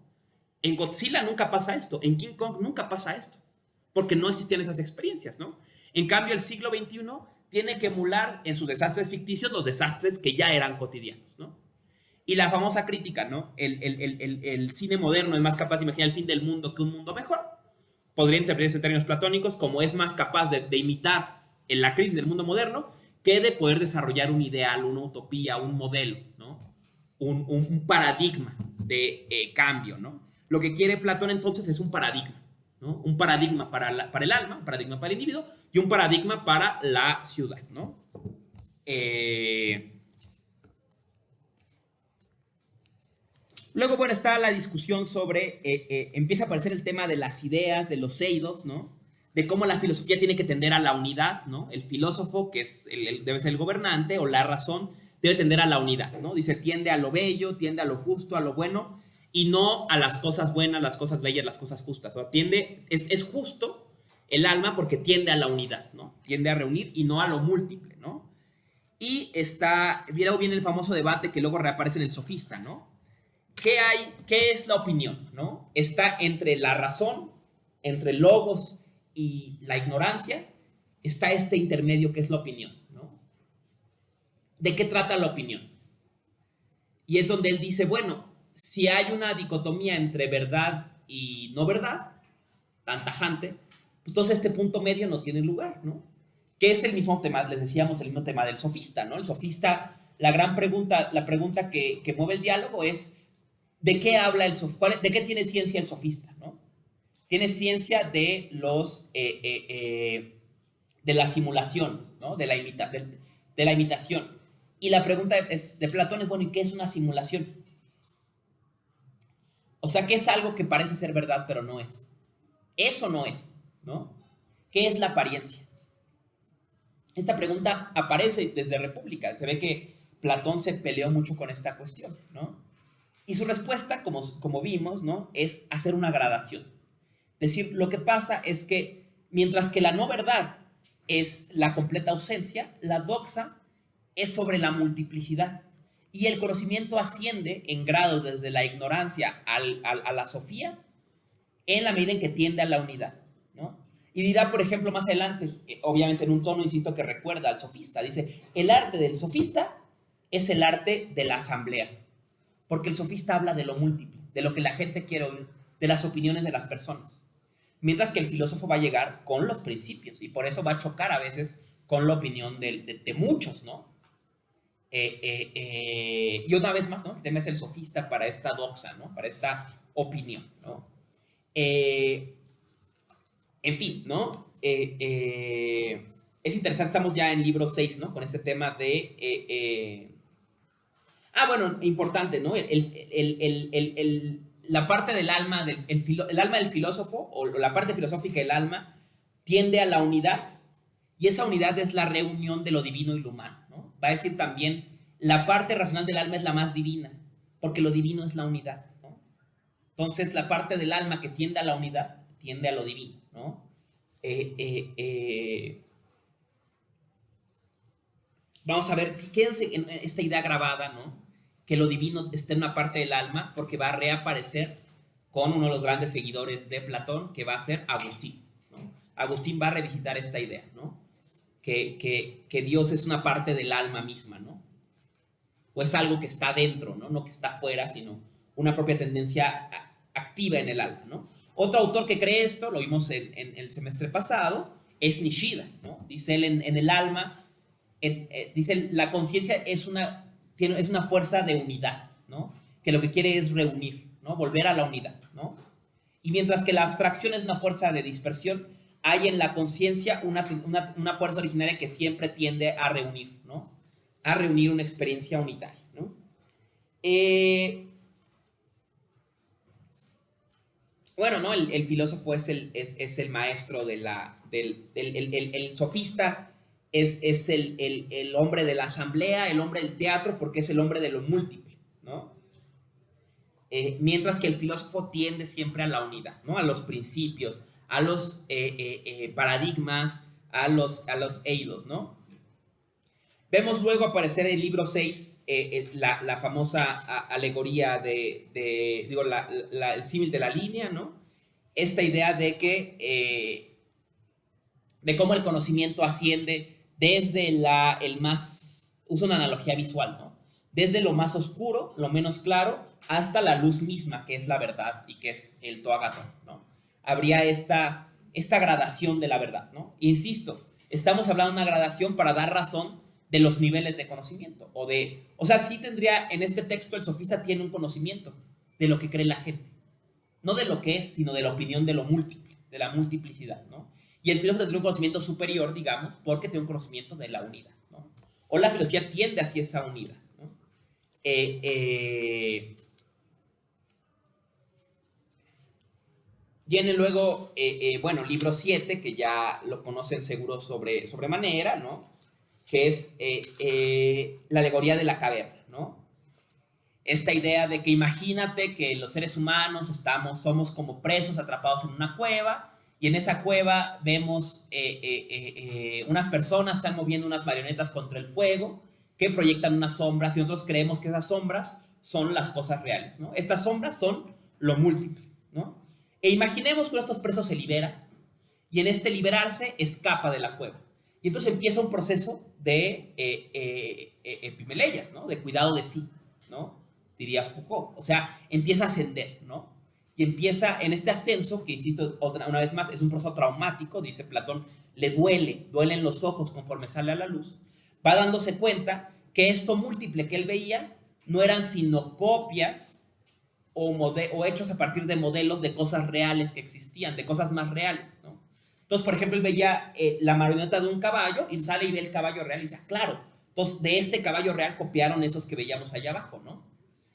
Speaker 1: En Godzilla nunca pasa esto, en King Kong nunca pasa esto, porque no existían esas experiencias, ¿no? En cambio, el siglo XXI tiene que emular en sus desastres ficticios los desastres que ya eran cotidianos, ¿no? Y la famosa crítica, ¿no? El cine moderno es más capaz de imaginar el fin del mundo que un mundo mejor. Podría interpretarse en términos platónicos como es más capaz de imitar en la crisis del mundo moderno que de poder desarrollar un ideal, una utopía, un modelo, ¿no? Un paradigma de cambio, ¿no? Lo que quiere Platón entonces es un paradigma, ¿no? Un paradigma para el alma, un paradigma para el individuo y un paradigma para la ciudad, ¿no? Luego, bueno, está la discusión sobre, empieza a aparecer el tema de las ideas, de los eidos, ¿no? De cómo la filosofía tiene que tender a la unidad, ¿no? El filósofo, que es debe ser el gobernante, o la razón, debe tender a la unidad, ¿no? Dice, tiende a lo bello, tiende a lo justo, a lo bueno, y no a las cosas buenas, las cosas bellas, las cosas justas. O sea, es justo el alma porque tiende a la unidad, ¿no? Tiende a reunir y no a lo múltiple, ¿no? Y luego viene el famoso debate que luego reaparece en el Sofista, ¿no? ¿Qué es la opinión, ¿no? Está entre la razón, entre el logos y la ignorancia, está este intermedio que es la opinión, ¿no? ¿De qué trata la opinión? Y es donde él dice, bueno, si hay una dicotomía entre verdad y no verdad, tan tajante, pues entonces este punto medio no tiene lugar, ¿no? Que es el mismo tema, les decíamos, el mismo tema del sofista, ¿no? El sofista, la pregunta que mueve el diálogo es, ¿de qué habla el sofista? ¿De qué tiene ciencia el sofista, no? Tiene ciencia de de las simulaciones, ¿no? De la imitación. Y la pregunta de Platón es, bueno, ¿y qué es una simulación? O sea, ¿qué es algo que parece ser verdad, pero no es? Eso no es, ¿no? ¿Qué es la apariencia? Esta pregunta aparece desde República. Se ve que Platón se peleó mucho con esta cuestión, ¿no? Y su respuesta, como vimos, ¿no? Es hacer una gradación. Es decir, lo que pasa es que mientras que la no verdad es la completa ausencia, la doxa es sobre la multiplicidad. Y el conocimiento asciende en grado desde la ignorancia a la sofía en la medida en que tiende a la unidad, ¿no? Y dirá, por ejemplo, más adelante, obviamente en un tono, insisto, que recuerda al sofista, dice, el arte del sofista es el arte de la asamblea, porque el sofista habla de lo múltiple, de lo que la gente quiere oír, de las opiniones de las personas, mientras que el filósofo va a llegar con los principios, y por eso va a chocar a veces con la opinión de muchos, ¿no? Y una vez más, ¿no? El tema es el sofista para esta doxa, ¿no? Para esta opinión, ¿no? En fin, ¿no? Es interesante, estamos ya en libro 6, ¿no? Con este tema de... bueno, importante, ¿no? La parte del alma, el alma del filósofo, o la parte filosófica del alma, tiende a la unidad, y esa unidad es la reunión de lo divino y lo humano, ¿no? Va a decir también, la parte racional del alma es la más divina, porque lo divino es la unidad, ¿no? Entonces, la parte del alma que tiende a la unidad, tiende a lo divino, ¿no? Vamos a ver, quédense en esta idea grabada, ¿no? Que lo divino está en una parte del alma, porque va a reaparecer con uno de los grandes seguidores de Platón, que va a ser Agustín, ¿no? Agustín va a revisitar esta idea, ¿no? Que Dios es una parte del alma misma, ¿no? O es algo que está dentro, ¿no? No que está fuera, sino una propia tendencia activa en el alma, ¿no? Otro autor que cree esto, lo vimos en el semestre pasado, es Nishida, ¿no? Dice él en el alma, dice, la conciencia es una fuerza de unidad, ¿no? Que lo que quiere es reunir, ¿no? Volver a la unidad, ¿no? Y mientras que la abstracción es una fuerza de dispersión, hay en la conciencia una fuerza originaria que siempre tiende a reunir, ¿no? A reunir una experiencia unitaria, ¿no? Bueno, ¿no? El filósofo es el maestro el sofista es el hombre de la asamblea, el hombre del teatro, porque es el hombre de lo múltiple, ¿no? Mientras que el filósofo tiende siempre a la unidad, ¿no? A los principios, a los paradigmas, a los eidos, ¿no? Vemos luego aparecer en el libro 6 la famosa alegoría el símil de la línea, ¿no? Esta idea de que de cómo el conocimiento asciende desde usa una analogía visual, ¿no? Desde lo más oscuro, lo menos claro, hasta la luz misma, que es la verdad y que es el toagaton, ¿no? Habría esta gradación de la verdad, ¿no? Insisto, estamos hablando de una gradación para dar razón de los niveles de conocimiento, o sea, sí tendría, en este texto el sofista tiene un conocimiento de lo que cree la gente, no de lo que es, sino de la opinión de lo múltiple, de la multiplicidad, ¿no? Y el filósofo tiene un conocimiento superior, digamos, porque tiene un conocimiento de la unidad, ¿no? O la filosofía tiende hacia esa unidad, ¿no? Viene luego, libro 7, que ya lo conocen seguro sobremanera, ¿no? Que es la alegoría de la caverna, ¿no? Esta idea de que imagínate que los seres humanos somos como presos atrapados en una cueva, y en esa cueva vemos unas personas están moviendo unas marionetas contra el fuego, que proyectan unas sombras y nosotros creemos que esas sombras son las cosas reales, ¿no? Estas sombras son lo múltiple, ¿no? E imaginemos que uno de estos presos se libera y en este liberarse escapa de la cueva. Y entonces empieza un proceso de epimeleias, ¿no? De cuidado de sí, ¿no? Diría Foucault. O sea, empieza a ascender, ¿no? Y empieza en este ascenso, que insisto una vez más, es un proceso traumático, dice Platón, le duelen los ojos conforme sale a la luz, va dándose cuenta que esto múltiple que él veía no eran sino copias o hechos a partir de modelos de cosas reales que existían, de cosas más reales, ¿no? Entonces, por ejemplo, él veía la marioneta de un caballo y sale y ve el caballo real y dice, claro, entonces de este caballo real copiaron esos que veíamos allá abajo, ¿no?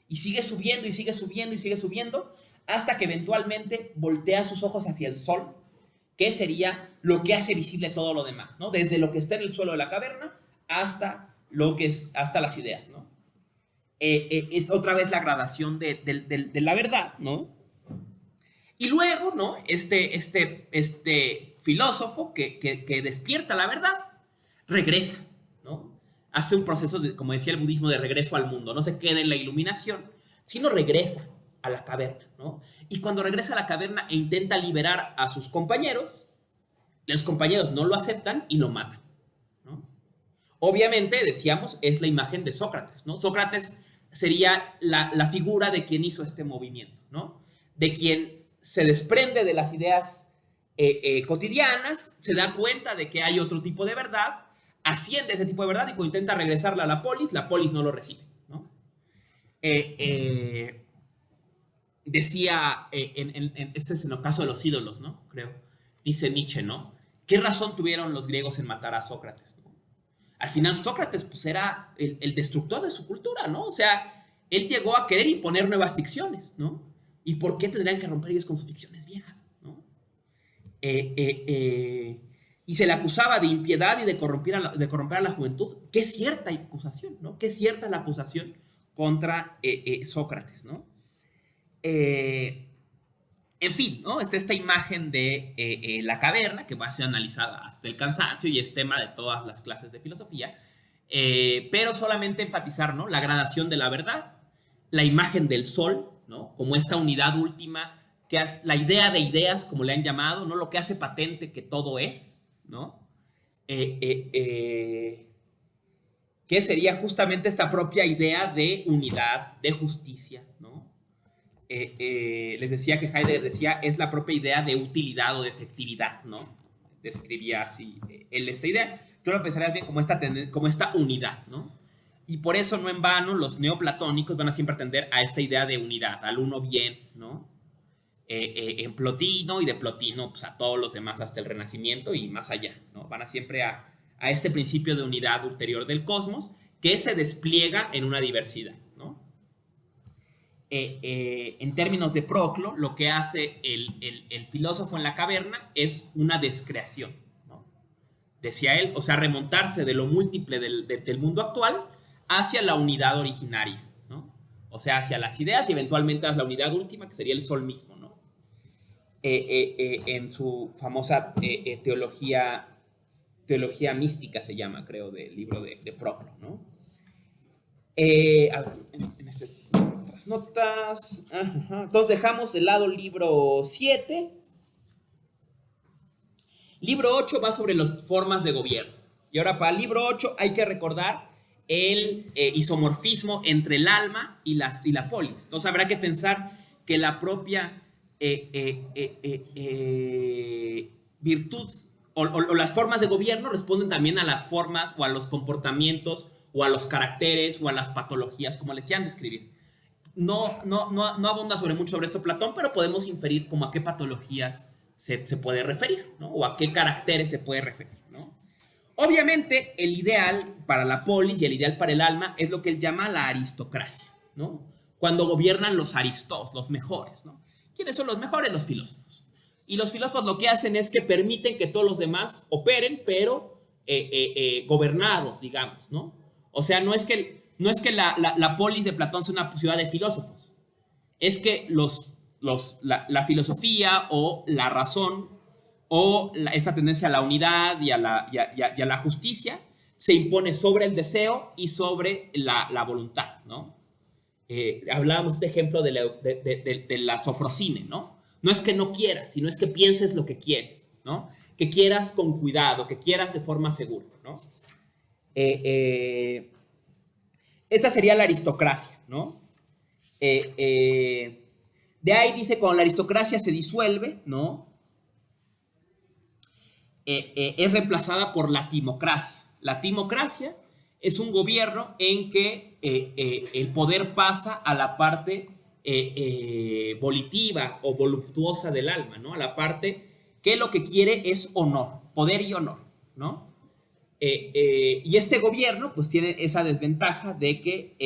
Speaker 1: Y sigue subiendo y sigue subiendo y sigue subiendo hasta que eventualmente voltea sus ojos hacia el sol, que sería lo que hace visible todo lo demás, ¿no? Desde lo que está en el suelo de la caverna hasta hasta las ideas, ¿no? Es otra vez la gradación de la verdad, ¿no? Y luego, ¿no? Este filósofo que despierta la verdad, regresa, ¿no? Hace un proceso, como decía el budismo, de regreso al mundo. No se queda en la iluminación, sino regresa a la caverna, ¿no? Y cuando regresa a la caverna e intenta liberar a sus compañeros, los compañeros no lo aceptan y lo matan, ¿no? Obviamente, decíamos, es la imagen de Sócrates, ¿no? Sócrates sería la figura de quien hizo este movimiento, ¿no? De quien se desprende de las ideas cotidianas, se da cuenta de que hay otro tipo de verdad, asciende ese tipo de verdad y cuando intenta regresarla a la polis no lo recibe, ¿no? Decía, este es en el caso de los ídolos, ¿no? Creo, dice Nietzsche, ¿no? ¿Qué razón tuvieron los griegos en matar a Sócrates, ¿no? Al final Sócrates, pues, era el destructor de su cultura, ¿no? O sea, él llegó a querer imponer nuevas ficciones, ¿no? ¿Y por qué tendrían que romper ellos con sus ficciones viejas, ¿no? Y se le acusaba de impiedad y de corromper a la juventud. Qué cierta acusación, ¿no? Qué cierta la acusación contra Sócrates, ¿no? En fin, ¿no? Esta imagen de la caverna, que va a ser analizada hasta el cansancio y es tema de todas las clases de filosofía, pero solamente enfatizar, ¿no? La gradación de la verdad, la imagen del sol, ¿no? Como esta unidad última, que es la idea de ideas, como le han llamado, ¿no? Lo que hace patente que todo es, ¿no? Que sería justamente esta propia idea de unidad, de justicia, ¿no? Les decía que Heidegger decía, es la propia idea de utilidad o de efectividad, ¿no? Describía así él esta idea. Tú lo pensarías bien como esta unidad, ¿no? Y por eso, no en vano, los neoplatónicos van a siempre atender a esta idea de unidad, al uno bien, ¿no? En Plotino, y de Plotino, pues, a todos los demás hasta el Renacimiento y más allá, ¿no? Van a siempre a este principio de unidad ulterior del cosmos que se despliega en una diversidad, ¿no? En términos de Proclo, lo que hace el filósofo en la caverna es una descreación, ¿no? Decía él, o sea, remontarse de lo múltiple del mundo actual hacia la unidad originaria, ¿no? O sea, hacia las ideas y eventualmente hacia la unidad última, que sería el sol mismo, ¿no? En su famosa teología mística se llama, creo, del libro de Proclo, ¿no? A ver, en otras notas. Ajá. Entonces dejamos de lado el libro 7. Libro 8 va sobre las formas de gobierno. Y ahora, para el libro 8 hay que recordar el isomorfismo entre el alma y la polis. Entonces habrá que pensar que la propia virtud o las formas de gobierno responden también a las formas o a los comportamientos o a los caracteres o a las patologías, como le quieran describir. No abunda mucho sobre esto Platón, pero podemos inferir como a qué patologías se puede referir, ¿no? O a qué caracteres se puede referir, ¿no? Obviamente, el ideal para la polis y el ideal para el alma es lo que él llama la aristocracia, ¿no? Cuando gobiernan los aristos, los mejores, ¿no? ¿Quiénes son los mejores? Los filósofos. Y los filósofos lo que hacen es que permiten que todos los demás operen, pero gobernados, digamos, ¿no? O sea, no es que la polis de Platón sea una ciudad de filósofos. Es que la filosofía o la razón o esta tendencia a la unidad y a la justicia se impone sobre el deseo y sobre la voluntad, ¿no? Hablábamos de ejemplo de la sofrosine, ¿no? No es que no quieras, sino es que pienses lo que quieres, ¿no? Que quieras con cuidado, que quieras de forma segura, ¿no? Esta sería la aristocracia, ¿no? De ahí dice, cuando la aristocracia se disuelve, ¿no? Es reemplazada por la timocracia. La timocracia es un gobierno en que el poder pasa a la parte volitiva o voluptuosa del alma, ¿no? A la parte que lo que quiere es honor, poder y honor, ¿no? Y este gobierno pues tiene esa desventaja de que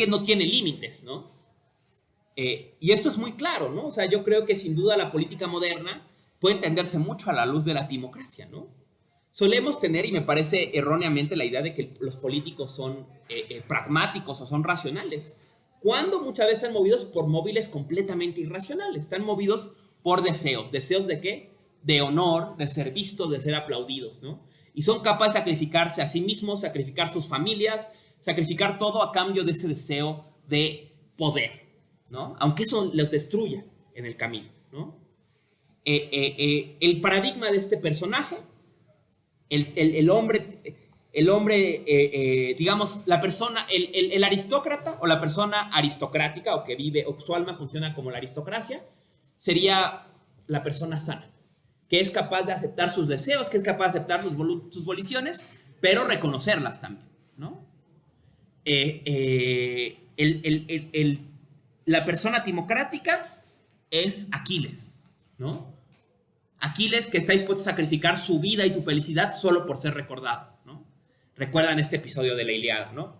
Speaker 1: no tiene límites, ¿no? Y esto es muy claro, ¿no? O sea, yo creo que sin duda la política moderna puede entenderse mucho a la luz de la timocracia, ¿no? Solemos tener, y me parece erróneamente, la idea de que los políticos son pragmáticos o son racionales, cuando muchas veces están movidos por móviles completamente irracionales. Están movidos por deseos. ¿Deseos de qué? De honor, de ser vistos, de ser aplaudidos, ¿no? Y son capaces de sacrificarse a sí mismos, sacrificar sus familias, sacrificar todo a cambio de ese deseo de poder, ¿no? Aunque eso los destruya en el camino, ¿no? El paradigma de este personaje, el hombre, digamos, la persona, el aristócrata o la persona aristocrática o que vive, o su alma funciona como la aristocracia, sería la persona sana, que es capaz de aceptar sus deseos, que es capaz de aceptar sus voliciones, pero reconocerlas también, ¿no? La persona timocrática es Aquiles, ¿no? Aquiles, que está dispuesto a sacrificar su vida y su felicidad solo por ser recordado, ¿no? Recuerdan este episodio de la Ilíada, ¿no?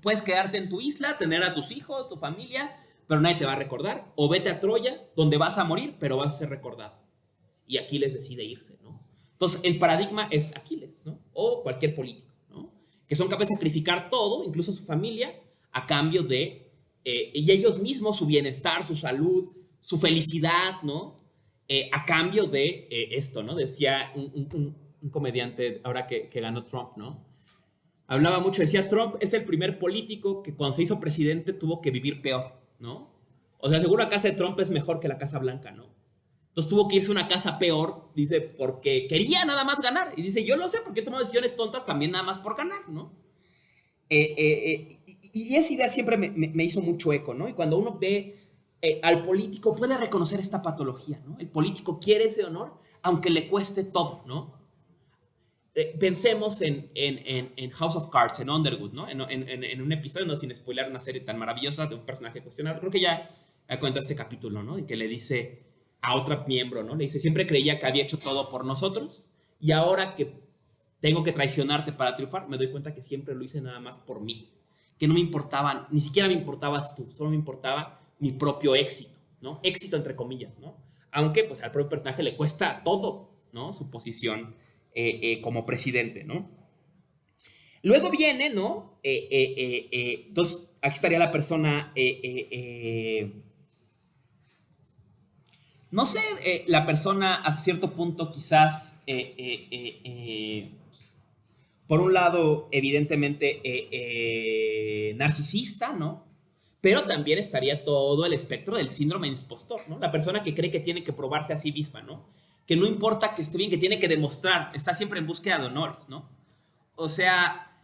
Speaker 1: Puedes quedarte en tu isla, tener a tus hijos, tu familia, pero nadie te va a recordar. O vete a Troya, donde vas a morir, pero vas a ser recordado. Y Aquiles decide irse, ¿no? Entonces, el paradigma es Aquiles, ¿no? O cualquier político, ¿no? Que son capaces de sacrificar todo, incluso su familia, a cambio de, y ellos mismos, su bienestar, su salud, su felicidad, ¿no? A cambio de esto, ¿no? Decía un comediante ahora que ganó Trump, ¿no? Hablaba mucho, decía, Trump es el primer político que cuando se hizo presidente tuvo que vivir peor, ¿no? O sea, seguro la casa de Trump es mejor que la Casa Blanca, ¿no? Entonces tuvo que irse a una casa peor, dice, porque quería nada más ganar. Y dice, yo lo sé, porque he tomado decisiones tontas también nada más por ganar, ¿no? Y esa idea siempre me hizo mucho eco, ¿no? Y cuando uno ve al político, puede reconocer esta patología, ¿no? El político quiere ese honor, aunque le cueste todo, ¿no? Pensemos en House of Cards, en Underwood, ¿no? En un episodio, no sin spoiler, una serie tan maravillosa de un personaje cuestionable. Creo que ya cuenta este capítulo, ¿no? En que le dice a otro miembro, ¿no? Le dice, siempre creía que había hecho todo por nosotros y ahora que tengo que traicionarte para triunfar, me doy cuenta que siempre lo hice nada más por mí. Que no me importaban, ni siquiera me importabas tú, solo me importaba mi propio éxito, ¿no? Éxito entre comillas, ¿no? Aunque pues al propio personaje le cuesta todo, ¿no? Su posición como presidente, ¿no? Luego viene, ¿no? Entonces, aquí estaría la persona, no sé, la persona a cierto punto quizás, por un lado, evidentemente, narcisista, ¿no? Pero también estaría todo el espectro del síndrome de impostor, ¿no? La persona que cree que tiene que probarse a sí misma, ¿no? Que no importa que esté bien, que tiene que demostrar, está siempre en búsqueda de honores, ¿no? O sea,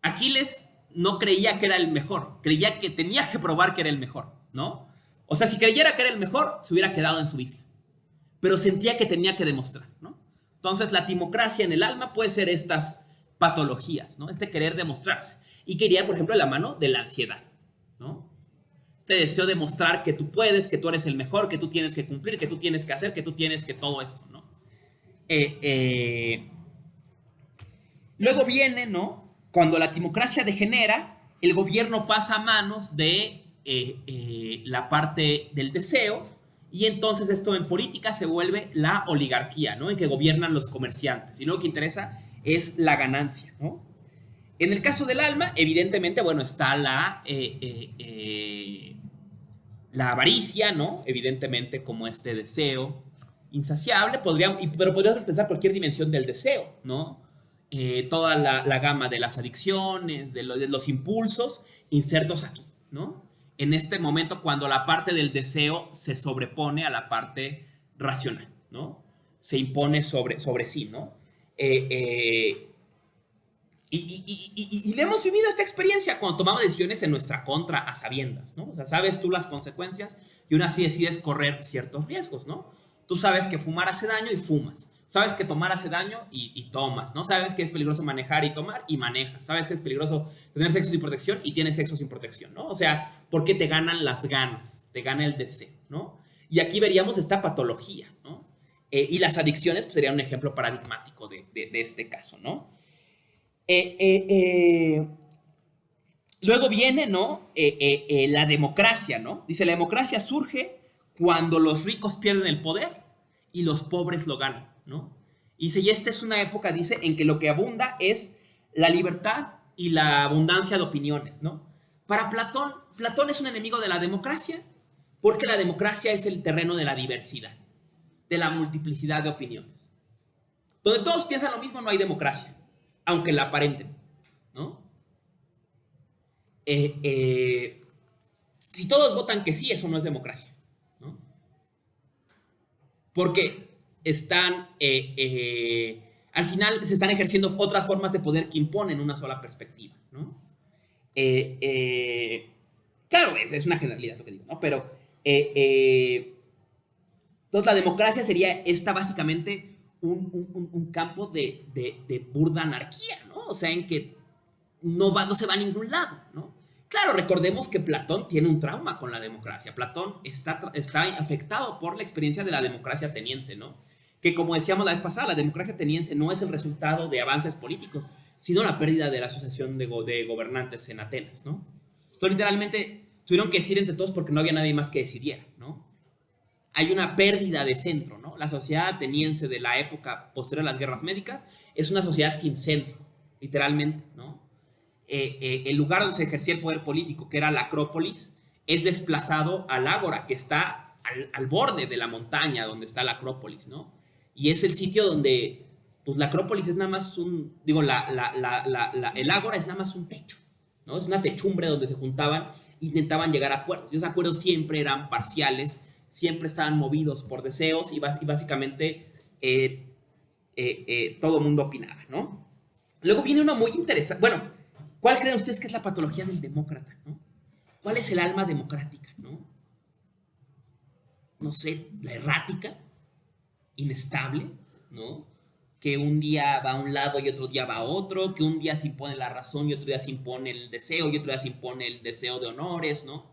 Speaker 1: Aquiles no creía que era el mejor, creía que tenía que probar que era el mejor, ¿no? O sea, si creyera que era el mejor, se hubiera quedado en su isla. Pero sentía que tenía que demostrar, ¿no? Entonces, la timocracia en el alma puede ser estas patologías, ¿no? Este querer demostrarse. Y quería, por ejemplo, la mano de la ansiedad, ¿no? Este deseo de mostrar que tú puedes, que tú eres el mejor, que tú tienes que cumplir, que tú tienes que hacer, que tú tienes que todo esto, ¿no? Luego viene, ¿no? Cuando la timocracia degenera, el gobierno pasa a manos de la parte del deseo, y entonces esto en política se vuelve la oligarquía, ¿no? En que gobiernan los comerciantes, y lo que interesa es la ganancia, ¿no? En el caso del alma, evidentemente, bueno, está la avaricia, ¿no? Evidentemente como este deseo insaciable, pero podríamos pensar cualquier dimensión del deseo, ¿no? Toda la gama de las adicciones, de los impulsos insertos aquí, ¿no? En este momento cuando la parte del deseo se sobrepone a la parte racional, ¿no? Se impone sobre sí, ¿no? Y le hemos vivido esta experiencia cuando tomamos decisiones en nuestra contra a sabiendas, ¿no? O sea, sabes tú las consecuencias y aún así decides correr ciertos riesgos, ¿no? Tú sabes que fumar hace daño y fumas. Sabes que tomar hace daño y tomas, ¿no? Sabes que es peligroso manejar y tomar y manejas. Sabes que es peligroso tener sexo sin protección y tienes sexo sin protección, ¿no? O sea, porque te ganan las ganas, te gana el deseo, ¿no? Y aquí veríamos esta patología, ¿no? Y las adicciones pues, serían un ejemplo paradigmático de este caso, ¿no? Luego viene, ¿no? La democracia, ¿no? Dice, la democracia surge cuando los ricos pierden el poder y los pobres lo ganan, ¿no? Y dice, y esta es una época, dice, en que lo que abunda es la libertad y la abundancia de opiniones, ¿no? Para Platón es un enemigo de la democracia porque la democracia es el terreno de la diversidad, de la multiplicidad de opiniones. Donde todos piensan lo mismo no hay democracia, aunque la aparenten, ¿no? Si todos votan que sí, eso no es democracia, ¿no? Porque al final se están ejerciendo otras formas de poder que imponen una sola perspectiva, ¿no? Claro, es una generalidad lo que digo, ¿no? Pero entonces la democracia sería básicamente un campo de burda anarquía, ¿no? O sea, en que no se va a ningún lado, ¿no? Claro, recordemos que Platón tiene un trauma con la democracia. Platón está afectado por la experiencia de la democracia ateniense, ¿no? Que como decíamos la vez pasada, la democracia ateniense no es el resultado de avances políticos, sino la pérdida de la asociación de gobernantes en Atenas, ¿no? Entonces, literalmente, tuvieron que decir entre todos porque no había nadie más que decidiera, ¿no? Hay una pérdida de centro, ¿no? La sociedad ateniense de la época posterior a las guerras médicas es una sociedad sin centro, literalmente, ¿no? El lugar donde se ejercía el poder político, que era la Acrópolis, es desplazado al Ágora, que está al borde de la montaña donde está la Acrópolis, ¿no? Y es el sitio donde, pues la Acrópolis es nada más el Ágora es nada más un techo, ¿no? Es una techumbre donde se juntaban, intentaban llegar a acuerdos. Y esos acuerdos siempre eran parciales, siempre estaban movidos por deseos y básicamente todo el mundo opinaba, ¿no? Luego viene uno muy interesante. Bueno, ¿cuál creen ustedes que es la patología del demócrata, ¿no? ¿Cuál es el alma democrática, ¿no? No sé, la errática, inestable, ¿no? Que un día va a un lado y otro día va a otro, que un día se impone la razón y otro día se impone el deseo y otro día se impone el deseo de honores, ¿no?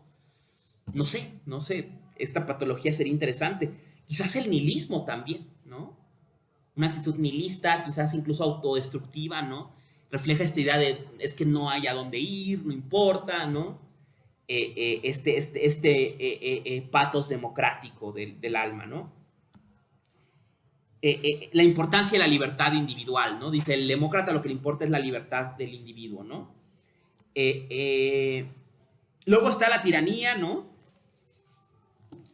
Speaker 1: No sé, esta patología sería interesante. Quizás el nihilismo también, ¿no? Una actitud nihilista, quizás incluso autodestructiva, ¿no? Refleja esta idea de, es que no hay a dónde ir, no importa, ¿no? Patos democrático del alma, ¿no? La importancia de la libertad individual, ¿no? Dice, el demócrata lo que le importa es la libertad del individuo, ¿no? Luego está la tiranía, ¿no?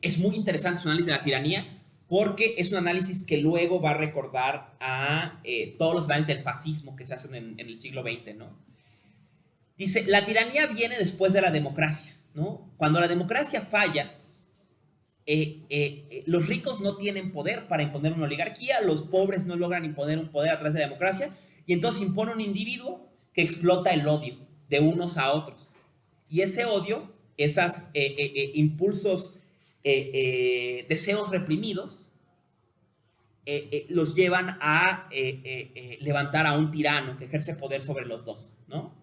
Speaker 1: Es muy interesante su análisis de la tiranía porque es un análisis que luego va a recordar a todos los análisis del fascismo que se hacen en el siglo XX, ¿no? Dice, la tiranía viene después de la democracia, ¿no? Cuando la democracia falla, los ricos no tienen poder para imponer una oligarquía, los pobres no logran imponer un poder a través de la democracia, y entonces impone un individuo que explota el odio de unos a otros. Y ese odio, esos impulsos, deseos reprimidos, los llevan a levantar a un tirano que ejerce poder sobre los dos, ¿no?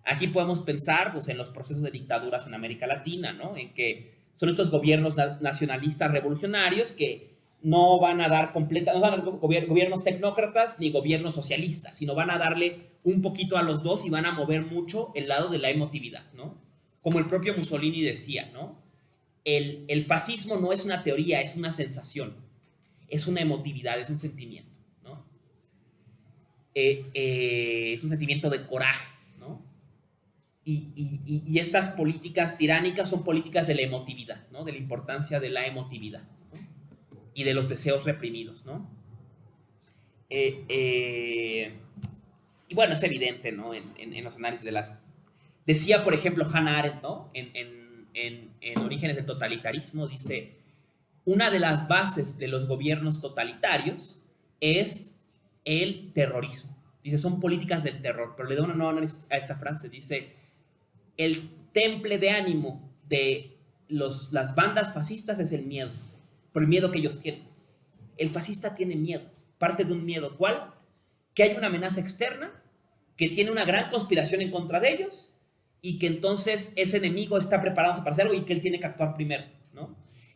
Speaker 1: Aquí podemos pensar pues, en los procesos de dictaduras en América Latina, ¿no? En que son estos gobiernos nacionalistas revolucionarios que no van a dar no van a dar gobiernos tecnócratas ni gobiernos socialistas, sino van a darle un poquito a los dos y van a mover mucho el lado de la emotividad, ¿no? Como el propio Mussolini decía, ¿no? El fascismo no es una teoría, es una sensación, es una emotividad, es un sentimiento, ¿no? Es un sentimiento de coraje, ¿no? Y estas políticas tiránicas son políticas de la emotividad, ¿no? De la importancia de la emotividad, ¿no? y de los deseos reprimidos, ¿no? Y bueno, es evidente, ¿no? En los análisis de las... Decía, por ejemplo, Hannah Arendt, ¿no? En Orígenes del Totalitarismo, dice, una de las bases de los gobiernos totalitarios es el terrorismo. Dice, son políticas del terror, pero le da una nueva análisis a esta frase. Dice, el temple de ánimo de las bandas fascistas es el miedo, por el miedo que ellos tienen. El fascista tiene miedo, parte de un miedo. ¿Cuál? Que hay una amenaza externa, que tiene una gran conspiración en contra de ellos, y que entonces ese enemigo está preparándose para hacer algo y que él tiene que actuar primero, ¿no?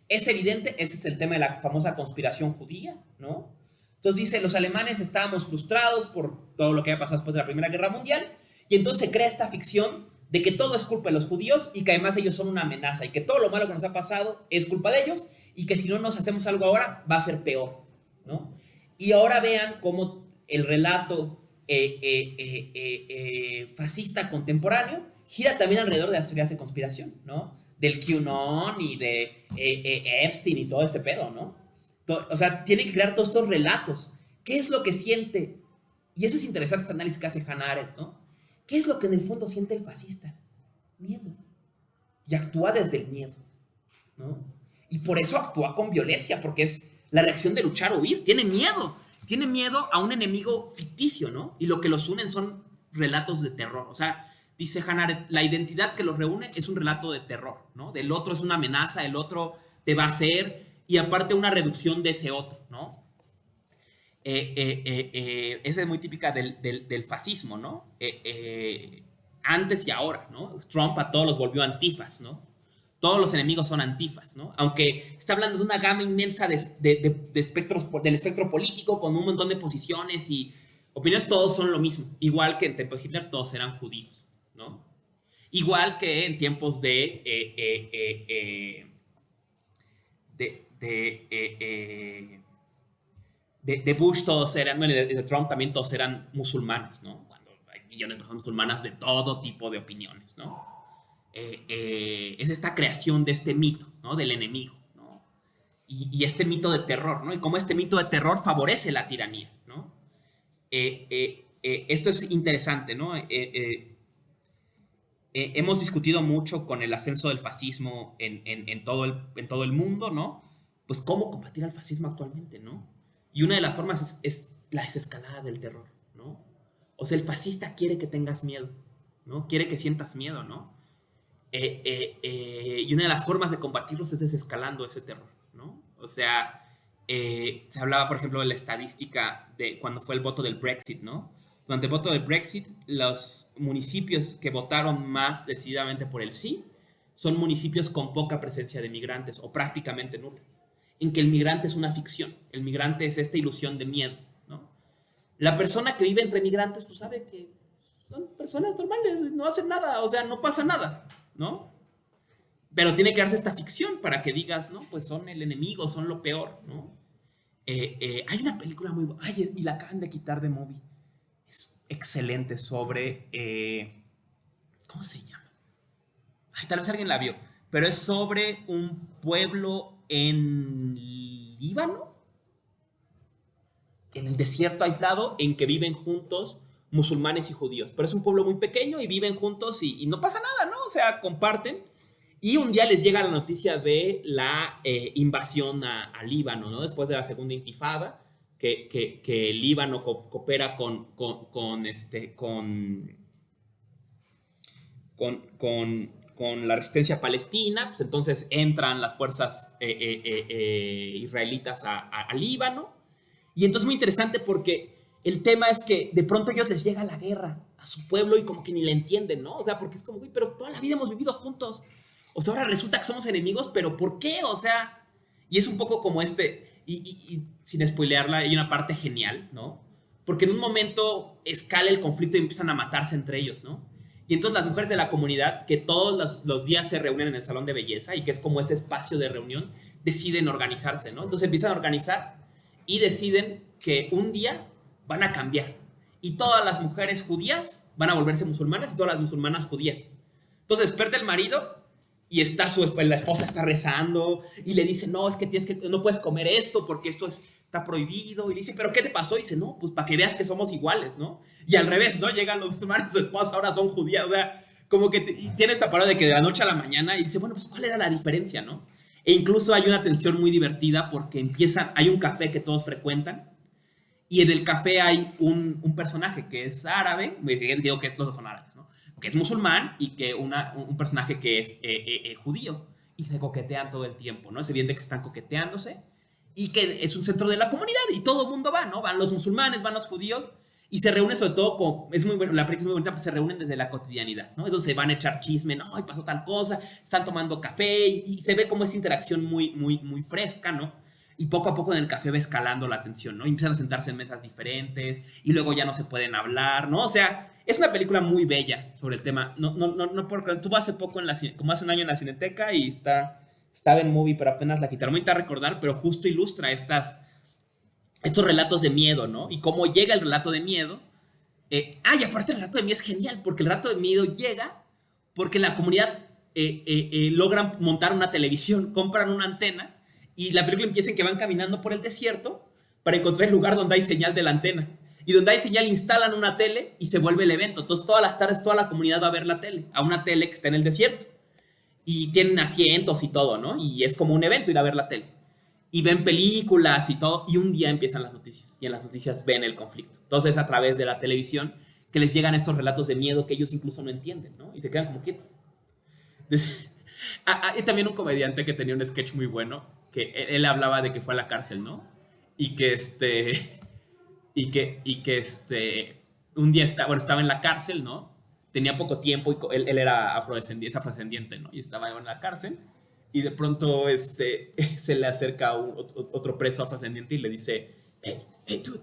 Speaker 1: Es evidente, este es el tema de la famosa conspiración judía, ¿no? Entonces dice, los alemanes estábamos frustrados por todo lo que había pasado después de la Primera Guerra Mundial, y entonces se crea esta ficción de que todo es culpa de los judíos y que además ellos son una amenaza y que todo lo malo que nos ha pasado es culpa de ellos y que si no nos hacemos algo ahora va a ser peor, ¿no? Y ahora vean cómo el relato fascista contemporáneo gira también alrededor de las teorías de conspiración, ¿no? Del QAnon y de Epstein y todo este pedo, ¿no? O sea, tiene que crear todos estos relatos. ¿Qué es lo que siente? Y eso es interesante, este análisis que hace Hannah Arendt, ¿no? ¿Qué es lo que en el fondo siente el fascista? Miedo. Y actúa desde el miedo, ¿no? Y por eso actúa con violencia, porque es la reacción de luchar o huir. Tiene miedo a un enemigo ficticio, ¿no? Y lo que los unen son relatos de terror. O sea, dice Hannah Arendt, la identidad que los reúne es un relato de terror, ¿no? Del otro es una amenaza, el otro te va a hacer, y aparte una reducción de ese otro, ¿no? Esa es muy típica del fascismo, ¿no? Antes y ahora, ¿no? Trump a todos los volvió antifas, ¿no? Todos los enemigos son antifas, ¿no? Aunque está hablando de una gama inmensa de espectros, del espectro político, con un montón de posiciones y opiniones, todos son lo mismo. Igual que en tiempos de Hitler todos eran judíos, ¿no? Igual que en tiempos de Bush todos eran, bueno, de Trump también todos eran musulmanes, ¿no? Cuando hay millones de personas musulmanas de todo tipo de opiniones, ¿no? Es esta creación de este mito, ¿no? Del enemigo, ¿no? Y este mito de terror, ¿no? Y cómo este mito de terror favorece la tiranía, ¿no? Esto es interesante, ¿no? Hemos discutido mucho con el ascenso del fascismo en todo el mundo, ¿no? Pues cómo combatir al fascismo actualmente, ¿no? Y una de las formas es la desescalada del terror, ¿no? O sea, el fascista quiere que tengas miedo, ¿no? Quiere que sientas miedo, ¿no? Y una de las formas de combatirlos es desescalando ese terror, ¿no? O sea, se hablaba, por ejemplo, de la estadística de cuando fue el voto del Brexit, ¿no? Durante el voto del Brexit, los municipios que votaron más decididamente por el sí son municipios con poca presencia de migrantes o prácticamente nula, en que el migrante es una ficción, el migrante es esta ilusión de miedo, ¿no? La persona que vive entre migrantes pues sabe que son personas normales, no hacen nada, o sea, no pasa nada, ¿no? Pero tiene que darse esta ficción para que digas, ¿no? Pues son el enemigo, son lo peor, ¿no? Hay una película muy buena, y la acaban de quitar de Movie, es excelente, sobre, ¿cómo se llama? Ay, tal vez alguien la vio, pero es sobre un pueblo en Líbano, en el desierto aislado, en que viven juntos musulmanes y judíos, pero es un pueblo muy pequeño y viven juntos y no pasa nada, ¿no? O sea, comparten, y un día les llega la noticia de la invasión a Líbano, ¿no? Después de la segunda intifada, que el Líbano coopera con la resistencia palestina, pues entonces entran las fuerzas israelitas a Líbano, y entonces es muy interesante porque el tema es que de pronto a ellos les llega la guerra a su pueblo y como que ni la entienden, ¿no? O sea, porque es como, güey, pero toda la vida hemos vivido juntos, o sea, ahora resulta que somos enemigos, pero ¿por qué? O sea, y es un poco como y sin spoilearla, hay una parte genial, ¿no? Porque en un momento escala el conflicto y empiezan a matarse entre ellos, ¿no? Y entonces las mujeres de la comunidad, que todos los días se reúnen en el salón de belleza y que es como ese espacio de reunión, deciden organizarse, ¿no? Entonces empiezan a organizar y deciden que un día van a cambiar. Y todas las mujeres judías van a volverse musulmanas y todas las musulmanas judías. Entonces despierta el marido y está la esposa está rezando y le dice, no, es que no puedes comer esto porque esto está prohibido. Y le dice, ¿pero qué te pasó? Y dice, no, pues para que veas que somos iguales, ¿no? Y al revés, ¿no? Llegan los musulmanes, su esposa ahora son judías, o sea, como que tiene esta palabra de que de la noche a la mañana, y dice, bueno, pues ¿cuál era la diferencia, no? E incluso hay una tensión muy divertida porque hay un café que todos frecuentan, y en el café hay un personaje que es árabe, digo que los dos son árabes, ¿no? Que es musulmán, y que un personaje que es judío, y se coquetean todo el tiempo, ¿no? Es evidente que están coqueteándose, y que es un centro de la comunidad, y todo el mundo va, ¿no? Van los musulmanes, van los judíos, y se reúnen sobre todo es muy bueno, la película es muy bonita, pues se reúnen desde la cotidianidad, ¿no? Entonces se van a echar chisme, no, y pasó tal cosa, están tomando café, y se ve como esa interacción muy, muy, muy fresca, ¿no? Y poco a poco en el café va escalando la tensión, ¿no? Y empiezan a sentarse en mesas diferentes, y luego ya no se pueden hablar, ¿no? O sea, es una película muy bella sobre el tema. No porque tuvo hace poco, como hace un año en la Cineteca, y estaba en Movie, pero apenas la quitaron. Muy a recordar, pero justo ilustra estos relatos de miedo, ¿no? Y cómo llega el relato de miedo. Y aparte el relato de miedo es genial, porque el relato de miedo llega porque en la comunidad logran montar una televisión, compran una antena, y la película empieza en que van caminando por el desierto para encontrar el lugar donde hay señal de la antena. Y donde hay señal instalan una tele y se vuelve el evento. Entonces todas las tardes toda la comunidad va a ver la tele, a una tele que está en el desierto. Y tienen asientos y todo, ¿no? Y es como un evento ir a ver la tele. Y ven películas y todo, y un día empiezan las noticias, y en las noticias ven el conflicto. Entonces a través de la televisión que les llegan estos relatos de miedo que ellos incluso no entienden, ¿no? Y se quedan como que... Y también un comediante que tenía un sketch muy bueno, que él hablaba de que fue a la cárcel, ¿no? Y que un día estaba en la cárcel, ¿no? Tenía poco tiempo, y él era afrodescendiente, ¿no? Y estaba en la cárcel, y de pronto se le acerca otro preso afrodescendiente y le dice, hey, dude,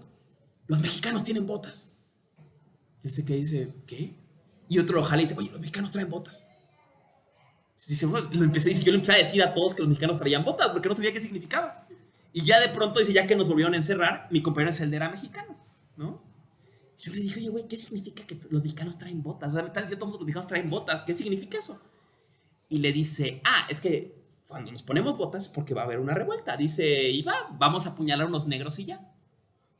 Speaker 1: los mexicanos tienen botas. Y ese que dice, ¿qué? Y otro lo jala y dice, oye, los mexicanos traen botas. Dice, bueno, yo le empecé a decir a todos que los mexicanos traían botas, porque no sabía qué significaba. Y ya de pronto dice, ya que nos volvieron a encerrar, mi compañero Zelda era mexicano, ¿no? Yo le dije, oye, güey, ¿qué significa que los mexicanos traen botas? O sea, me están diciendo todos los mexicanos traen botas, ¿qué significa eso? Y le dice, es que cuando nos ponemos botas es porque va a haber una revuelta. Dice, vamos a apuñalar a unos negros y ya.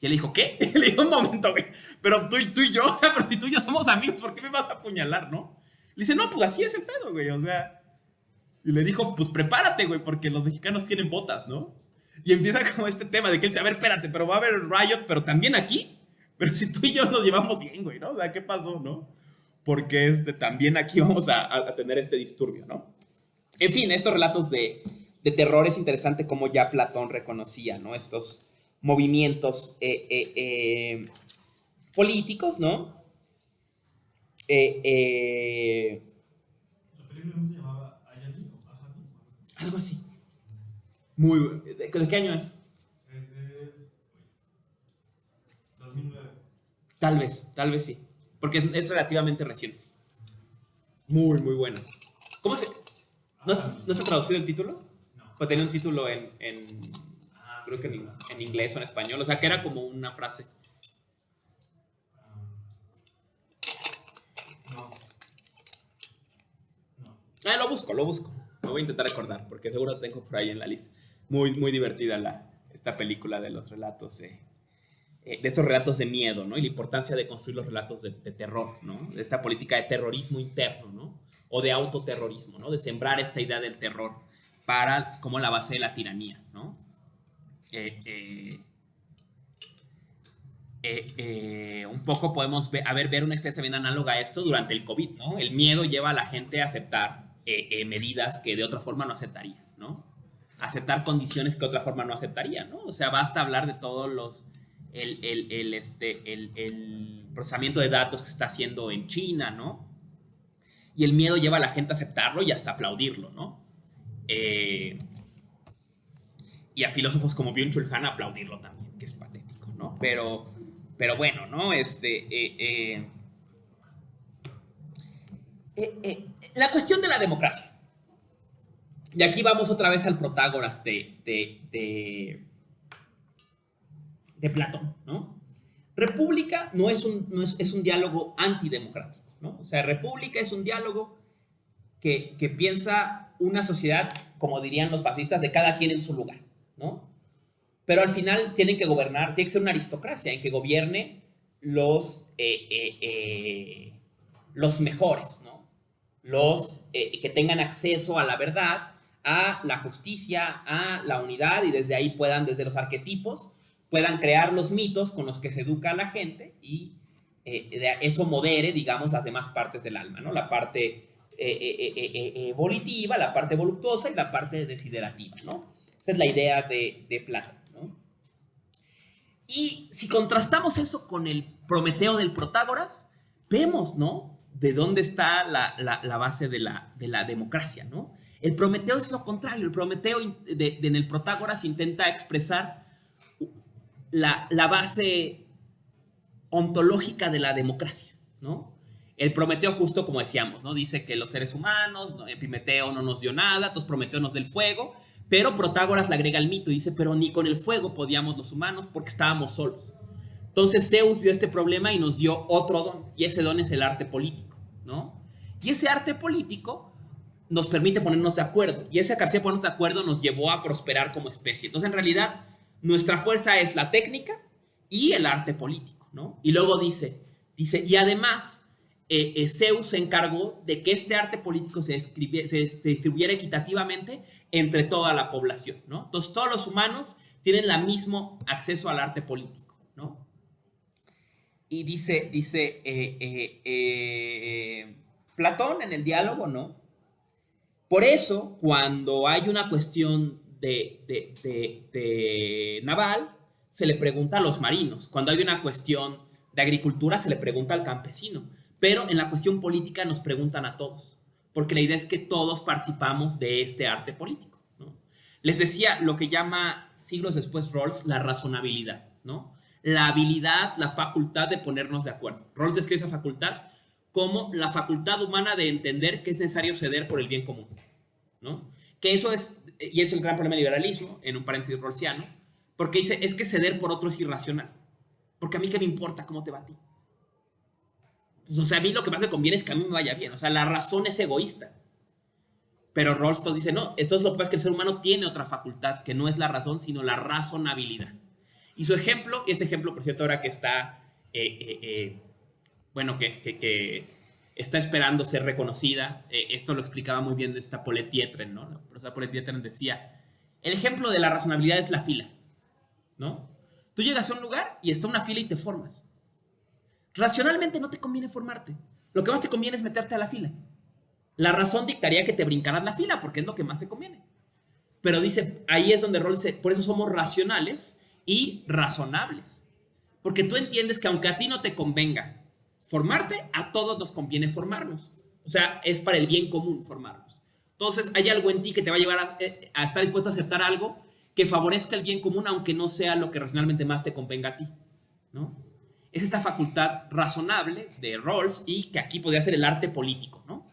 Speaker 1: Y él dijo, ¿qué? Le dijo, un momento, güey, pero tú y yo, o sea, pero si tú y yo somos amigos, ¿por qué me vas a apuñalar, no? Le dice, no, pues así es el pedo, güey, o sea. Y le dijo, pues prepárate, güey, porque los mexicanos tienen botas, ¿no? Y empieza como este tema de que él dice, a ver, espérate, pero va a haber riot, pero también aquí. Pero si tú y yo nos llevamos bien, güey, ¿no? O sea, ¿qué pasó, no? Porque también aquí vamos a tener este disturbio, ¿no? En fin, estos relatos de terror es interesante como ya Platón reconocía, ¿no? Estos movimientos políticos, ¿no?
Speaker 4: La película no se llamaba Ayani o Ajani.
Speaker 1: Algo así. ¿De qué año es?
Speaker 4: Es de 2009.
Speaker 1: Tal vez sí. Porque es relativamente reciente. Muy, muy bueno. ¿Cómo se...? ¿No está traducido el título?
Speaker 4: No.
Speaker 1: O tenía un título creo que en inglés o en español. O sea, que era como una frase.
Speaker 4: No.
Speaker 1: Lo busco. Lo voy a intentar recordar, porque seguro lo tengo por ahí en la lista. Muy, muy divertida esta película de los relatos, de estos relatos de miedo, ¿no? Y la importancia de construir los relatos de terror, ¿no? De esta política de terrorismo interno, ¿no? O de autoterrorismo, ¿no? De sembrar esta idea del terror como la base de la tiranía, ¿no? Un poco podemos ver una especie también análoga a esto durante el COVID, ¿no? El miedo lleva a la gente a aceptar medidas que de otra forma no aceptaría, ¿no? Aceptar condiciones que de otra forma no aceptaría, ¿no? O sea, basta hablar de todos el procesamiento de datos que se está haciendo en China, ¿no? Y el miedo lleva a la gente a aceptarlo y hasta aplaudirlo, ¿no? Y a filósofos como Byung-Chul Han a aplaudirlo también, que es patético, ¿no? Pero bueno, ¿no? La cuestión de la democracia. Y aquí vamos otra vez al Protágoras de Platón, ¿no? República es un diálogo antidemocrático, ¿no? O sea, república es un diálogo que piensa una sociedad, como dirían los fascistas, de cada quien en su lugar, ¿no? Pero al final tienen que gobernar, tiene que ser una aristocracia en que gobierne los mejores, ¿no? Los que tengan acceso a la verdad, a la justicia, a la unidad, y desde ahí puedan, desde los arquetipos, puedan crear los mitos con los que se educa a la gente y eso modere, digamos, las demás partes del alma, ¿no? La parte volitiva, la parte voluptuosa y la parte desiderativa, ¿no? Esa es la idea de Platón, ¿no? Y si contrastamos eso con el Prometeo del Protágoras, vemos, ¿no?, de dónde está la base de la democracia, ¿no? El Prometeo es lo contrario. El Prometeo en el Protágoras intenta expresar la base ontológica de la democracia, ¿no? El Prometeo, justo como decíamos, ¿no?, dice que los seres humanos, ¿no?, Epimeteo no nos dio nada, entonces Prometeo nos da el fuego, pero Protágoras le agrega el mito y dice, pero ni con el fuego podíamos los humanos porque estábamos solos. Entonces Zeus vio este problema y nos dio otro don, y ese don es el arte político, ¿no? Y ese arte político nos permite ponernos de acuerdo, y esa capacidad de ponernos de acuerdo nos llevó a prosperar como especie. Entonces, en realidad, nuestra fuerza es la técnica y el arte político, ¿no? Y luego dice, y además, Zeus se encargó de que este arte político se distribuyera equitativamente entre toda la población, ¿no? Entonces, todos los humanos tienen el mismo acceso al arte político, ¿no? Y dice Platón en el diálogo, ¿no? Por eso, cuando hay una cuestión de naval, se le pregunta a los marinos. Cuando hay una cuestión de agricultura, se le pregunta al campesino. Pero en la cuestión política nos preguntan a todos, porque la idea es que todos participamos de este arte político, ¿no? Les decía lo que llama siglos después Rawls la razonabilidad, ¿no? La habilidad, la facultad de ponernos de acuerdo. Rawls describe esa facultad como la facultad humana de entender que es necesario ceder por el bien común, ¿no? Que eso es, y es el gran problema del liberalismo, en un paréntesis rawlsiano, porque dice, es que ceder por otro es irracional, porque a mí qué me importa cómo te va a ti. Pues, o sea, a mí lo que más me conviene es que a mí me vaya bien, o sea, la razón es egoísta. Pero Rawls dice, no, esto es lo que pasa, es que el ser humano tiene otra facultad, que no es la razón, sino la razonabilidad. Y su ejemplo, y este ejemplo, por cierto, ahora que está, bueno, que está esperando ser reconocida, esto lo explicaba muy bien esta Paulette Tietren, ¿no? La profesora Paulette Tietren decía, el ejemplo de la razonabilidad es la fila, ¿no? Tú llegas a un lugar y está una fila y te formas. Racionalmente no te conviene formarte. Lo que más te conviene es meterte a la fila. La razón dictaría que te brincaras la fila porque es lo que más te conviene. Pero dice, ahí es donde Rawls dice, por eso somos racionales y razonables. Porque tú entiendes que aunque a ti no te convenga formarte, a todos nos conviene formarnos. O sea, es para el bien común formarnos. Entonces, hay algo en ti que te va a llevar a estar dispuesto a aceptar algo que favorezca el bien común, aunque no sea lo que racionalmente más te convenga a ti, ¿no? Es esta facultad razonable de Rawls y que aquí podría ser el arte político, ¿no?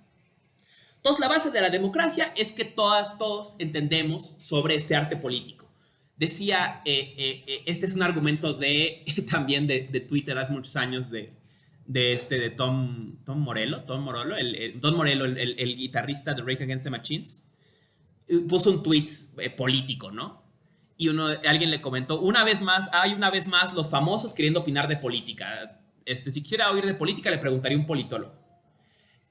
Speaker 1: Entonces, la base de la democracia es que todos entendemos sobre este arte político. Decía, este es un argumento también de Twitter hace muchos años de Tom Morello, el guitarrista de Rage Against the Machines, puso un tweet político, ¿no? Y alguien le comentó, una vez más los famosos queriendo opinar de política. Si quisiera oír de política, le preguntaría a un politólogo.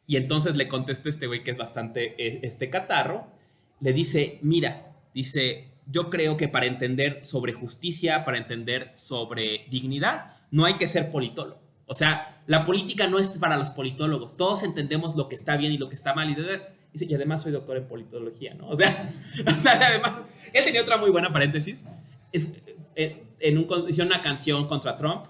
Speaker 1: Y entonces le contesta este güey que es bastante catarro, le dice, mira, yo creo que para entender sobre justicia, para entender sobre dignidad, no hay que ser politólogo. O sea, la política no es para los politólogos. Todos entendemos lo que está bien y lo que está mal. Y además soy doctor en politología, ¿no? O sea, además, él tenía otra muy buena paréntesis. Hicieron una canción contra Trump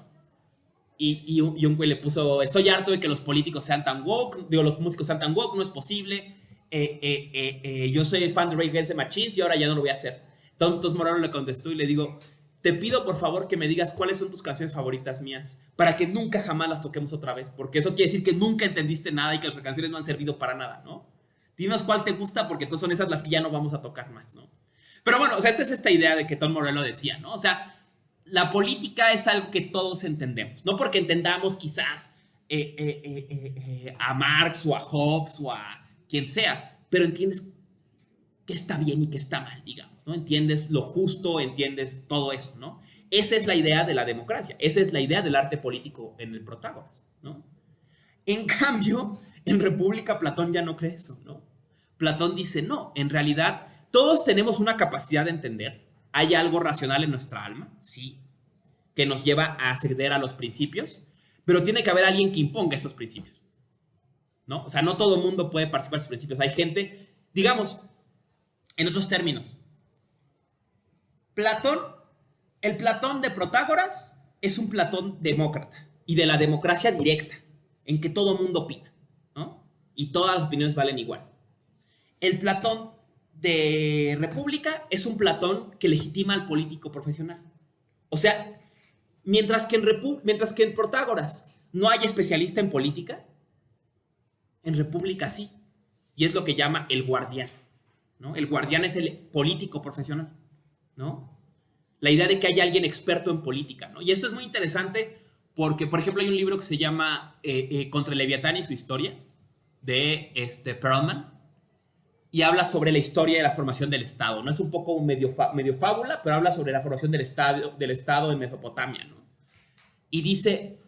Speaker 1: y un güey le puso, estoy harto de que los políticos sean tan woke, los músicos sean tan woke, no es posible. Yo soy fan de Rage Against the Machines y ahora ya no lo voy a hacer. Entonces Moreno le contestó y le digo, te pido por favor que me digas cuáles son tus canciones favoritas mías para que nunca jamás las toquemos otra vez, porque eso quiere decir que nunca entendiste nada y que las canciones no han servido para nada, ¿no? Dinos cuál te gusta porque entonces son esas las que ya no vamos a tocar más, ¿no? Pero bueno, o sea, esta es esta idea de que Tom Morello decía, ¿no? O sea, la política es algo que todos entendemos, no porque entendamos quizás a Marx o a Hobbes o a quien sea, pero entiendes qué está bien y qué está mal, digamos, ¿no? Entiendes lo justo, entiendes todo eso, ¿no? Esa es la idea de la democracia, esa es la idea del arte político en el Protágoras, ¿no? En cambio, en República Platón ya no cree eso, ¿no? Platón dice, no, en realidad todos tenemos una capacidad de entender, hay algo racional en nuestra alma, sí, que nos lleva a acceder a los principios, pero tiene que haber alguien que imponga esos principios, ¿no? O sea, no todo el mundo puede participar de esos principios. Hay gente, digamos, en otros términos, el Platón de Protágoras es un Platón demócrata y de la democracia directa, en que todo el mundo opina, ¿no? Y todas las opiniones valen igual. El Platón de República es un Platón que legitima al político profesional. O sea, mientras que en Protágoras no hay especialista en política, en República sí. Y es lo que llama el guardián, ¿no? El guardián es el político profesional, ¿no? La idea de que haya alguien experto en política, ¿no? Y esto es muy interesante porque, por ejemplo, hay un libro que se llama Contra el Leviatán y su historia, de Perelman, y habla sobre la historia de la formación del Estado, ¿no? Es un poco medio fábula, pero habla sobre la formación del Estado en Mesopotamia, ¿no? Y dice,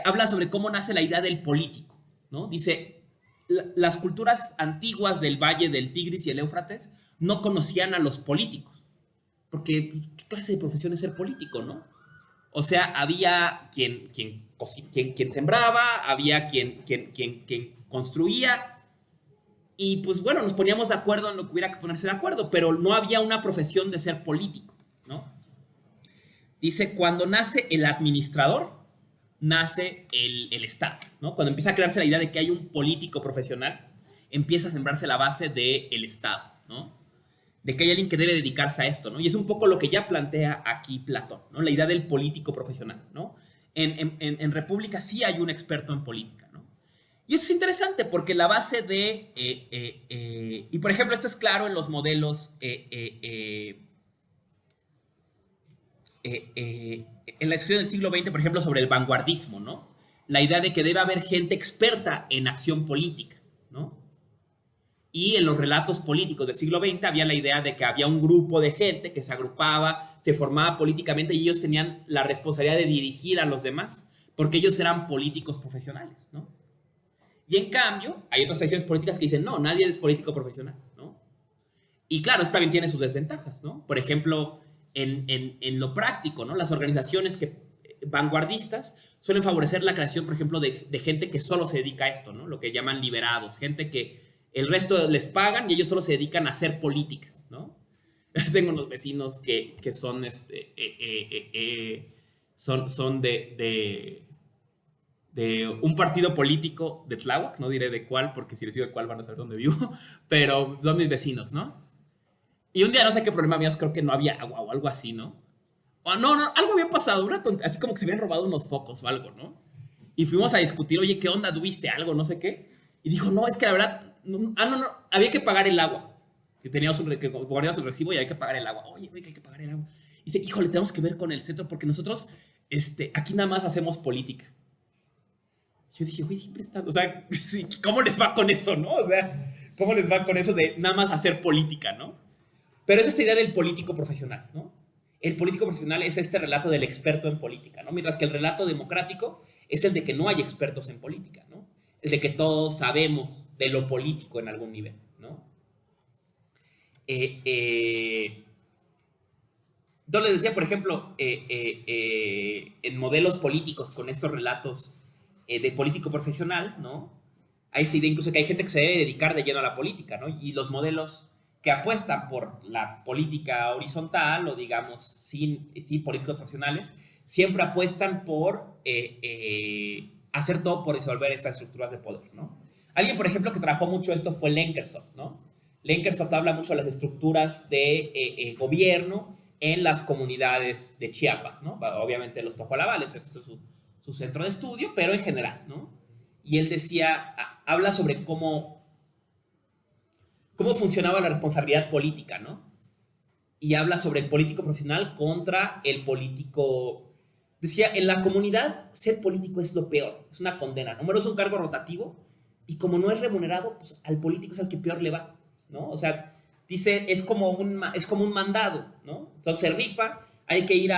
Speaker 1: habla sobre cómo nace la idea del político, ¿no? Dice, las culturas antiguas del Valle del Tigris y el Éufrates no conocían a los políticos, porque pues, ¿qué clase de profesión es ser político, no? O sea, había quien sembraba, había quien construía, y pues bueno, nos poníamos de acuerdo en lo que hubiera que ponerse de acuerdo, pero no había una profesión de ser político, ¿no? Dice, cuando nace el administrador, nace el Estado, ¿no? Cuando empieza a crearse la idea de que hay un político profesional, empieza a sembrarse la base del Estado, ¿no? De que hay alguien que debe dedicarse a esto, ¿no? Y es un poco lo que ya plantea aquí Platón, ¿no? La idea del político profesional, ¿no? En República sí hay un experto en política, ¿no? Y eso es interesante porque la base de... y por ejemplo, esto es claro en los modelos... en la discusión del siglo XX, por ejemplo, sobre el vanguardismo, ¿no? La idea de que debe haber gente experta en acción política, ¿no? Y en los relatos políticos del siglo XX había la idea de que había un grupo de gente que se agrupaba, se formaba políticamente y ellos tenían la responsabilidad de dirigir a los demás, porque ellos eran políticos profesionales, ¿no? Y en cambio, hay otras tradiciones políticas que dicen, no, nadie es político profesional, ¿no? Y claro, esto también tiene sus desventajas, ¿no? Por ejemplo, en lo práctico, ¿no? Las organizaciones vanguardistas suelen favorecer la creación, por ejemplo, de gente que solo se dedica a esto, ¿no? Lo que llaman liberados, gente que el resto les pagan y ellos solo se dedican a hacer política, ¿no? Tengo unos vecinos que son, son de un partido político de Tláhuac, no diré de cuál, porque si les digo de cuál van a saber dónde vivo, pero son mis vecinos, ¿no? Y un día no sé qué problema había, creo que no había agua o algo así, ¿no? O no, algo había pasado, así como que se habían robado unos focos o algo, ¿no? Y fuimos a discutir, oye, ¿qué onda? ¿Tuviste algo? No sé qué. Y dijo, no, es que la verdad, no, había que pagar el agua. Que guardamos el recibo y había que pagar el agua. Oye, que hay que pagar el agua. Y dice, híjole, tenemos que ver con el centro porque nosotros, aquí nada más hacemos política. Yo dije, güey, siempre están, o sea, ¿cómo les va con eso, no? O sea, ¿cómo les va con eso de nada más hacer política, no? Pero es esta idea del político profesional, ¿no? El político profesional es este relato del experto en política, ¿no? Mientras que el relato democrático es el de que no hay expertos en política, ¿no? El de que todos sabemos de lo político en algún nivel, ¿no? Entonces les decía, por ejemplo, en modelos políticos con estos relatos de político profesional, ¿no? Hay esta idea incluso que hay gente que se debe dedicar de lleno a la política, ¿no? Y los modelos que apuestan por la política horizontal o digamos sin políticos profesionales, siempre apuestan por hacer todo por disolver estas estructuras de poder, ¿no? Alguien, por ejemplo, que trabajó mucho esto fue Lenkersoft, ¿no? Lenkersoft habla mucho de las estructuras de gobierno en las comunidades de Chiapas, ¿no? Obviamente los tojolabales, esto es su centro de estudio, pero en general, ¿no? Y él decía, habla sobre cómo funcionaba la responsabilidad política, ¿no? Y habla sobre el político profesional contra el político... Decía, en la comunidad, ser político es lo peor, es una condena. Número es un cargo rotativo y como no es remunerado, pues al político es al que peor le va, ¿no? O sea, dice, es como un mandado, ¿no? Entonces se rifa, hay que ir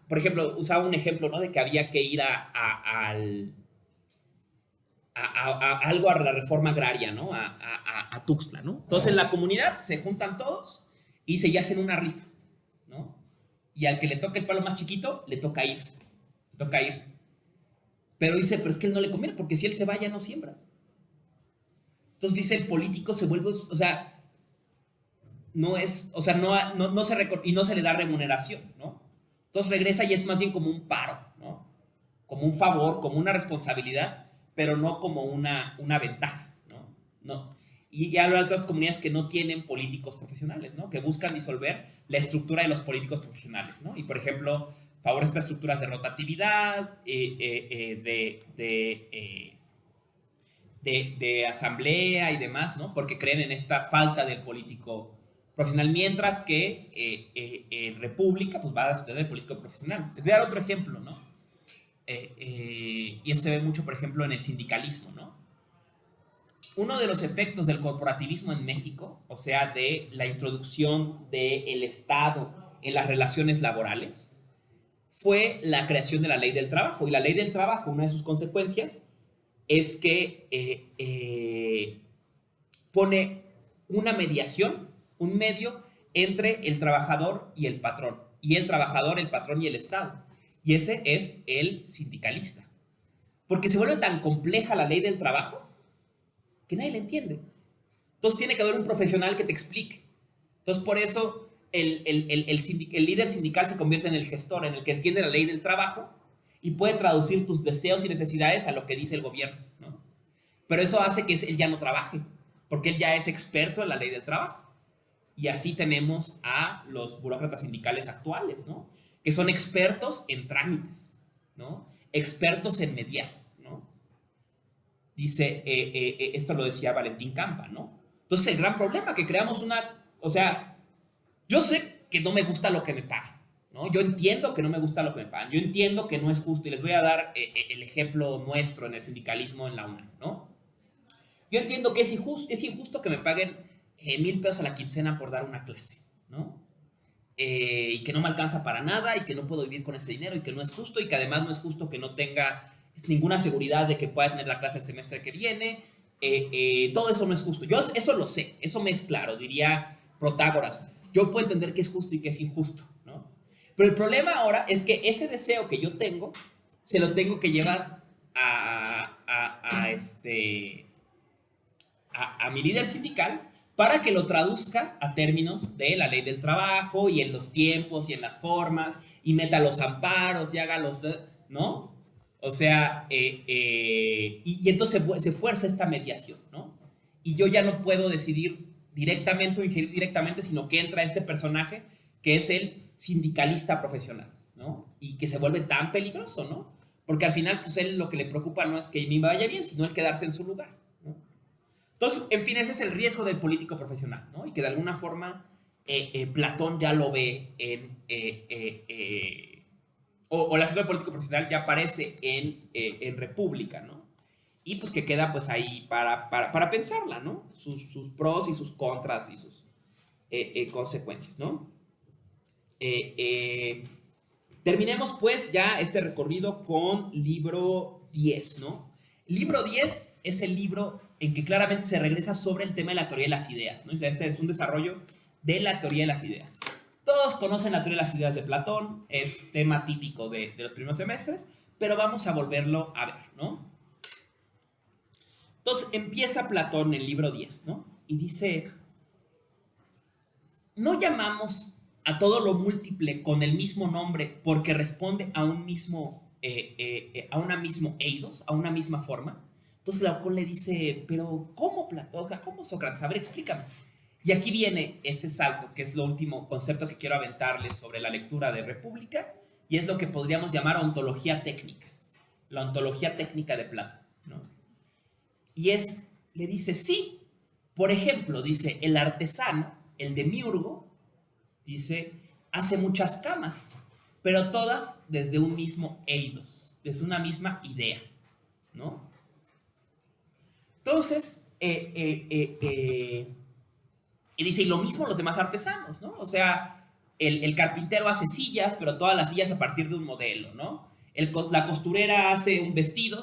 Speaker 1: por ejemplo, usaba un ejemplo, ¿no? De que había que ir a algo a la reforma agraria, ¿no? A Tuxtla, ¿no? Entonces en la comunidad se juntan todos y se hacen una rifa, ¿no? Y al que le toca el palo más chiquito, le toca irse, le toca ir. Pero dice, pero es que él no le conviene, porque si él se va ya no siembra. Entonces dice, el político se vuelve, o sea, no es, o sea, no y no se le da remuneración, ¿no? Entonces regresa y es más bien como un paro, ¿no? Como un favor, como una responsabilidad, pero no como una ventaja, ¿no? No. Y ya hablo de otras comunidades que no tienen políticos profesionales, ¿no? Que buscan disolver la estructura de los políticos profesionales, ¿no? Y, por ejemplo, favorece estas estructuras de rotatividad, de asamblea y demás, ¿no? Porque creen en esta falta del político profesional, mientras que República, pues va a tener el político profesional. Les voy a dar otro ejemplo, ¿no? Y esto se ve mucho, por ejemplo, en el sindicalismo, ¿no? Uno de los efectos del corporativismo en México, o sea, de la introducción del Estado en las relaciones laborales, fue la creación de la ley del trabajo. Y la ley del trabajo, una de sus consecuencias, es que pone una mediación, un medio entre el trabajador y el patrón, y el trabajador, el patrón y el Estado. Y ese es el sindicalista. Porque se vuelve tan compleja la ley del trabajo que nadie la entiende. Entonces tiene que haber un profesional que te explique. Entonces por eso el líder sindical se convierte en el gestor, en el que entiende la ley del trabajo y puede traducir tus deseos y necesidades a lo que dice el gobierno, ¿no? Pero eso hace que él ya no trabaje, porque él ya es experto en la ley del trabajo. Y así tenemos a los burócratas sindicales actuales, ¿no? Que son expertos en trámites, ¿no? Expertos en mediar, ¿no? Dice, esto lo decía Valentín Campa, ¿no? Entonces el gran problema, que creamos o sea, yo sé que no me gusta lo que me pagan, ¿no? Yo entiendo que no me gusta lo que me pagan, yo entiendo que no es justo, y les voy a dar el ejemplo nuestro en el sindicalismo en la UNAM, ¿no? Yo entiendo que es injusto que me paguen 1,000 pesos a la quincena por dar una clase, ¿no? Y que no me alcanza para nada, y que no puedo vivir con ese dinero, y que no es justo, y que además no es justo que no tenga ninguna seguridad de que pueda tener la clase el semestre que viene. Todo eso no es justo. Yo eso lo sé, eso me es claro, diría Protágoras. Yo puedo entender que es justo y que es injusto, ¿no? Pero el problema ahora es que ese deseo que yo tengo, se lo tengo que llevar a mi líder sindical para que lo traduzca a términos de la ley del trabajo y en los tiempos y en las formas, y meta los amparos y haga los, ¿no? O sea, y entonces se fuerza esta mediación, ¿no? Y yo ya no puedo decidir directamente o ingerir directamente, sino que entra este personaje que es el sindicalista profesional, ¿no? Y que se vuelve tan peligroso, ¿no? Porque al final, pues él lo que le preocupa no es que me vaya bien, sino el quedarse en su lugar, ¿no? Entonces, en fin, ese es el riesgo del político profesional, ¿no? Y que de alguna forma Platón ya lo ve o la figura del político profesional ya aparece en República, ¿no? Y pues que queda pues ahí para pensarla, ¿no? Sus pros y sus contras y sus consecuencias, ¿no? Terminemos pues ya este recorrido con libro 10, ¿no? Libro 10 es el libro en que claramente se regresa sobre el tema de la teoría de las ideas, ¿no? O sea, este es un desarrollo de la teoría de las ideas. Todos conocen la teoría de las ideas de Platón, es tema típico de los primeros semestres, pero vamos a volverlo a ver, ¿no? Entonces empieza Platón en el libro 10, ¿no? Y dice, no llamamos a todo lo múltiple con el mismo nombre porque responde a un mismo, a una mismo eidos, a una misma forma. Entonces Glaucón le dice, pero ¿cómo Platón? ¿Cómo Sócrates? A ver, explícame. Y aquí viene ese salto, que es lo último concepto que quiero aventarles sobre la lectura de República, y es lo que podríamos llamar ontología técnica, la ontología técnica de Platón, ¿no? Y le dice, sí, por ejemplo, dice, el artesano, el demiurgo, dice, hace muchas camas, pero todas desde un mismo eidos, desde una misma idea, ¿no? Entonces, y dice, y lo mismo los demás artesanos, ¿no? O sea, el carpintero hace sillas, pero todas las sillas a partir de un modelo, ¿no? La costurera hace un vestido,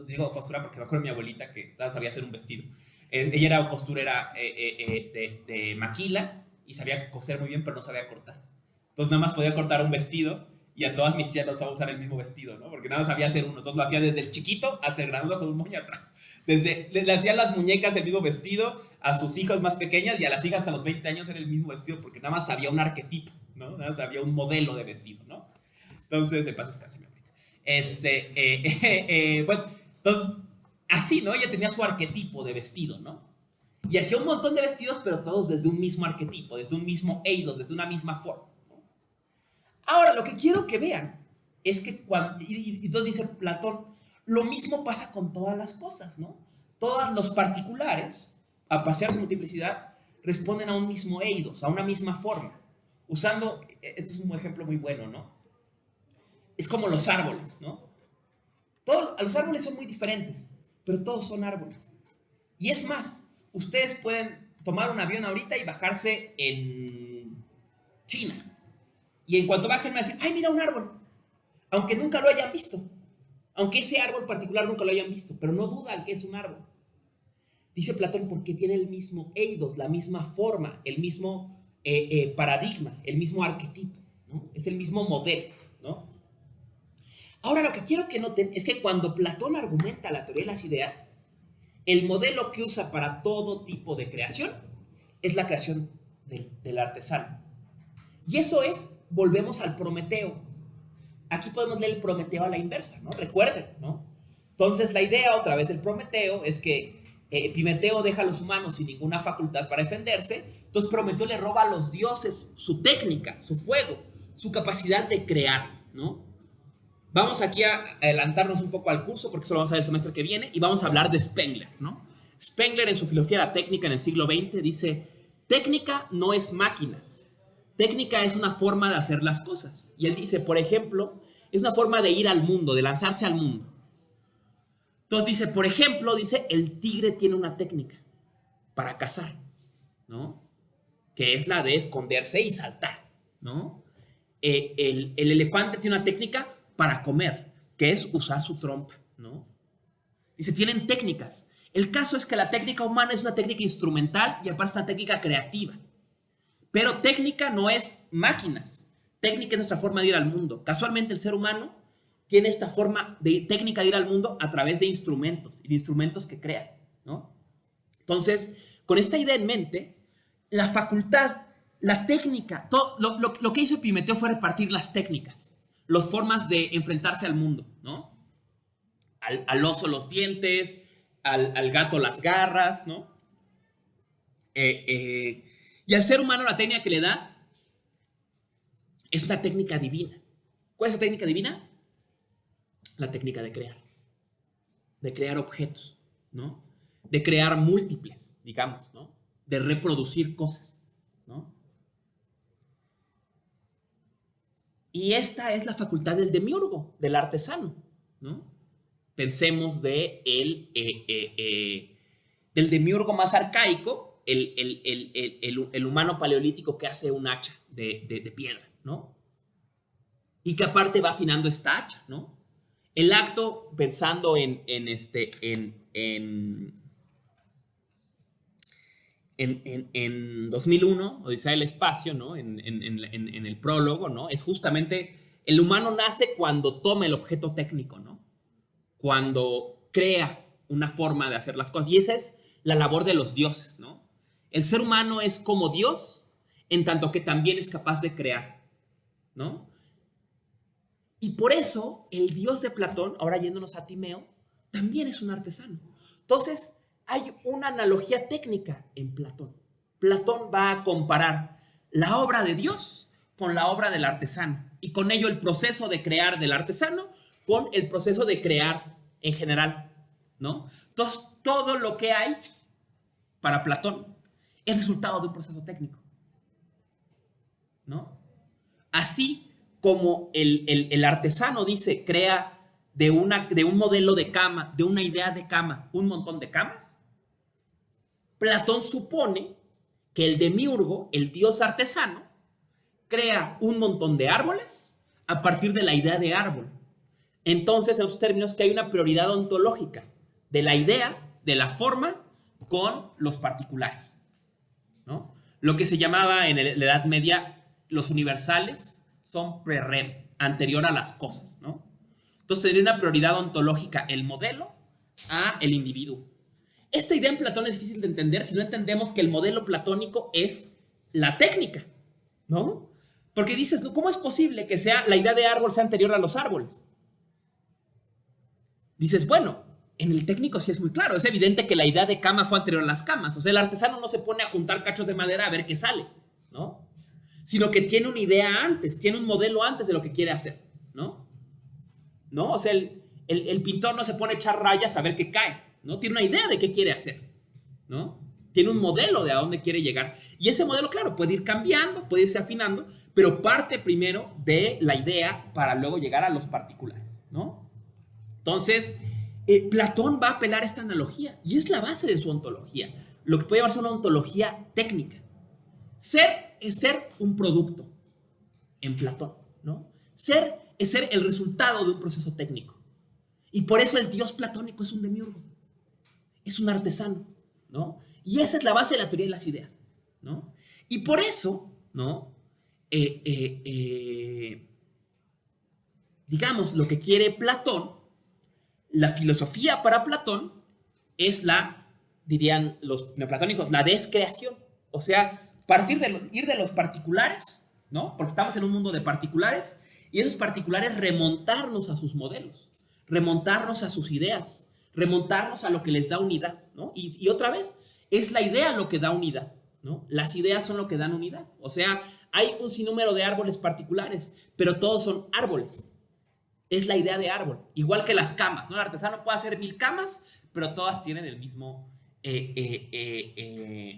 Speaker 1: digo costura porque me acuerdo de mi abuelita que sabía hacer un vestido. Ella era costurera de maquila y sabía coser muy bien, pero no sabía cortar. Entonces nada más podía cortar un vestido y a todas mis tías les usaba usar el mismo vestido, ¿no? Porque nada más sabía hacer uno. Entonces lo hacía desde el chiquito hasta el granudo con un moño atrás. Le hacían las muñecas el mismo vestido a sus hijos más pequeñas y a las hijas hasta los 20 años era el mismo vestido porque nada más sabía un arquetipo, ¿no? Nada más sabía un modelo de vestido, ¿no? Entonces, en paz descanse, mi abuelita. Bueno, entonces, así, ¿no? Ella tenía su arquetipo de vestido, ¿no? Y hacía un montón de vestidos, pero todos desde un mismo arquetipo, desde un mismo eidos, desde una misma forma, ¿no? Ahora, lo que quiero que vean es que cuando... Y entonces dice Platón, lo mismo pasa con todas las cosas, ¿no? Todos los particulares, a pasear su multiplicidad, responden a un mismo eidos, a una misma forma. Usando, esto es un ejemplo muy bueno, ¿no? Es como los árboles, ¿no? Los árboles son muy diferentes, pero todos son árboles. Y es más, ustedes pueden tomar un avión ahorita y bajarse en China. Y en cuanto bajen van a decir, ¡ay, mira un árbol! Aunque nunca lo hayan visto. Aunque ese árbol particular nunca lo hayan visto, pero no dudan que es un árbol. Dice Platón porque tiene el mismo eidos, la misma forma, el mismo paradigma, el mismo arquetipo, ¿no? Es el mismo modelo, ¿no? Ahora, lo que quiero que noten es que cuando Platón argumenta la teoría de las ideas, el modelo que usa para todo tipo de creación es la creación del artesano. Y eso es, volvemos al Prometeo. Aquí podemos leer el Prometeo a la inversa, ¿no? Recuerden, ¿no? Entonces, la idea otra vez del Prometeo es que Epimeteo deja a los humanos sin ninguna facultad para defenderse. Entonces, Prometeo le roba a los dioses su técnica, su fuego, su capacidad de crear, ¿no? Vamos aquí a adelantarnos un poco al curso porque eso lo vamos a ver el semestre que viene y vamos a hablar de Spengler, ¿no? Spengler en su filosofía de la técnica en el siglo XX dice, técnica no es máquinas, técnica es una forma de hacer las cosas. Y él dice, por ejemplo, es una forma de ir al mundo, de lanzarse al mundo. Entonces dice, por ejemplo, dice, el tigre tiene una técnica para cazar, ¿no? Que es la de esconderse y saltar, ¿no? El elefante tiene una técnica para comer, que es usar su trompa, ¿no? Dice, tienen técnicas. El caso es que la técnica humana es una técnica instrumental y aparte es una técnica creativa. Pero técnica no es máquinas. Técnica es nuestra forma de ir al mundo. Casualmente el ser humano tiene esta forma de técnica de ir al mundo a través de instrumentos y de instrumentos que crea, ¿no? Entonces, con esta idea en mente, la facultad, la técnica, todo, lo que hizo Epimeteo fue repartir las técnicas, las formas de enfrentarse al mundo, ¿no? Al oso los dientes, al gato las garras, ¿no? Y al ser humano la técnica que le da es una técnica divina. ¿Cuál es la técnica divina? La técnica de crear objetos, ¿no? De crear múltiples, digamos, ¿no? De reproducir cosas, ¿no? Y esta es la facultad del demiurgo, del artesano, ¿no? Pensemos del demiurgo más arcaico, el humano paleolítico que hace un hacha de piedra, ¿no? Y que aparte va afinando esta hacha, ¿no? El acto, pensando en 2001, Odisea del Espacio, ¿no? En el prólogo, ¿no? Es justamente, el humano nace cuando toma el objeto técnico, ¿no? Cuando crea una forma de hacer las cosas. Y esa es la labor de los dioses, ¿no? El ser humano es como Dios, en tanto que también es capaz de crear, ¿no? Y por eso, el dios de Platón, ahora yéndonos a Timeo, también es un artesano. Entonces, hay una analogía técnica en Platón. Platón va a comparar la obra de Dios con la obra del artesano y con ello el proceso de crear del artesano con el proceso de crear en general, ¿no? Entonces, todo lo que hay para Platón es resultado de un proceso técnico, ¿no? Así como el artesano crea de un modelo de cama, de una idea de cama, un montón de camas, Platón supone que el demiurgo, el dios artesano, crea un montón de árboles a partir de la idea de árbol. Entonces, en otros términos, que hay una prioridad ontológica de la idea, de la forma, con los particulares, ¿no? Lo que se llamaba en la Edad Media los universales son pre-rem, anterior a las cosas, ¿no? Entonces tendría una prioridad ontológica el modelo a el individuo. Esta idea en Platón es difícil de entender si no entendemos que el modelo platónico es la técnica, ¿no? Porque dices, ¿cómo es posible que la idea de árbol sea anterior a los árboles? Dices, bueno, en el técnico sí es muy claro. Es evidente que la idea de cama fue anterior a las camas. O sea, el artesano no se pone a juntar cachos de madera a ver qué sale, ¿no? Sino que tiene una idea antes, tiene un modelo antes de lo que quiere hacer, ¿no? ¿No? O sea, el pintor no se pone a echar rayas a ver qué cae, ¿no? Tiene una idea de qué quiere hacer, ¿no? Tiene un modelo de a dónde quiere llegar. Y ese modelo, claro, puede ir cambiando, puede irse afinando, pero parte primero de la idea para luego llegar a los particulares, ¿no? Entonces, Platón va a apelar a esta analogía y es la base de su ontología, lo que puede llamarse una ontología técnica. Ser es ser un producto en Platón, ¿no? Ser es ser el resultado de un proceso técnico. Y por eso el dios platónico es un demiurgo, es un artesano, ¿no? Y esa es la base de la teoría de las ideas, ¿no? Y por eso, ¿no? Digamos, lo que quiere Platón, la filosofía para Platón es dirían los neoplatónicos, la descreación. O sea, ir de los particulares, ¿no? Porque estamos en un mundo de particulares, y esos particulares remontarnos a sus modelos, remontarnos a sus ideas, remontarnos a lo que les da unidad, ¿no? Y otra vez, es la idea lo que da unidad, ¿no? Las ideas son lo que dan unidad. O sea, hay un sinnúmero de árboles particulares, pero todos son árboles. Es la idea de árbol, igual que las camas, ¿no? El artesano puede hacer 1000 camas, pero todas tienen el mismo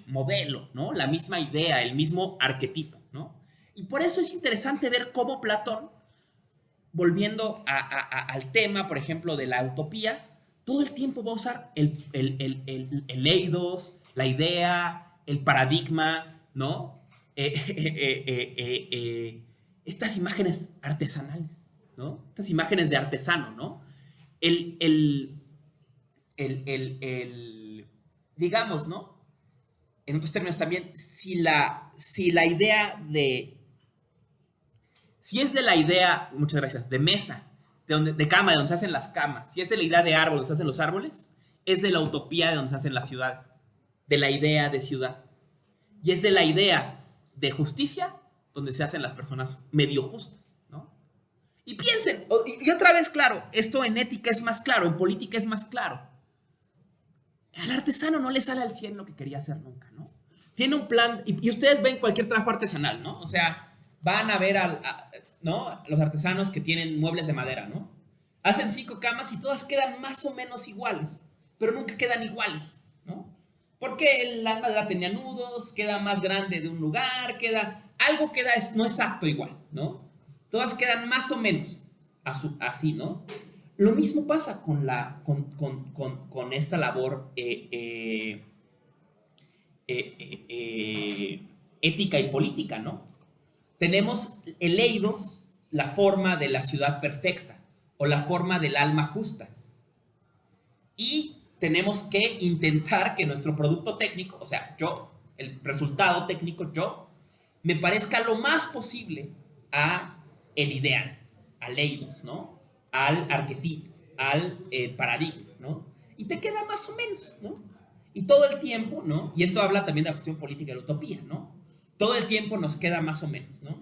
Speaker 1: modelo, ¿no? La misma idea, el mismo arquetipo, ¿no? Y por eso es interesante ver cómo Platón, volviendo al tema, por ejemplo, de la utopía, todo el tiempo va a usar el eidos, la idea, el paradigma, ¿no? Estas imágenes artesanales, ¿no? Estas imágenes de artesano, ¿no? Digamos, ¿no? En otros términos también, si la idea si es de la idea, muchas gracias, de mesa, de cama, de donde se hacen las camas, si es de la idea de árbol, donde se hacen los árboles, es de la utopía de donde se hacen las ciudades, de la idea de ciudad. Y es de la idea de justicia donde se hacen las personas medio justas, ¿no? Y piensen, y otra vez, claro, esto en ética es más claro, en política es más claro. Al artesano no le sale al 100 lo que quería hacer nunca, ¿no? Tiene un plan, y ustedes ven cualquier trabajo artesanal, ¿no? O sea, van a ver ¿no? Los artesanos que tienen muebles de madera, ¿no? Hacen 5 camas y todas quedan más o menos iguales, pero nunca quedan iguales, ¿no? Porque la madera tenía nudos, queda más grande de un lugar, algo queda no exacto igual, ¿no? Todas quedan más o menos así, ¿no? Lo mismo pasa con esta labor ética y política, ¿no? Tenemos el eidos, la forma de la ciudad perfecta o la forma del alma justa. Y tenemos que intentar que nuestro producto técnico, o sea, el resultado técnico, me parezca lo más posible a el ideal, al eidos, ¿no? Al arquetipo, al paradigma, ¿no? Y te queda más o menos, ¿no? Y todo el tiempo, ¿no? Y esto habla también de la función política de la utopía, ¿no? Todo el tiempo nos queda más o menos, ¿no?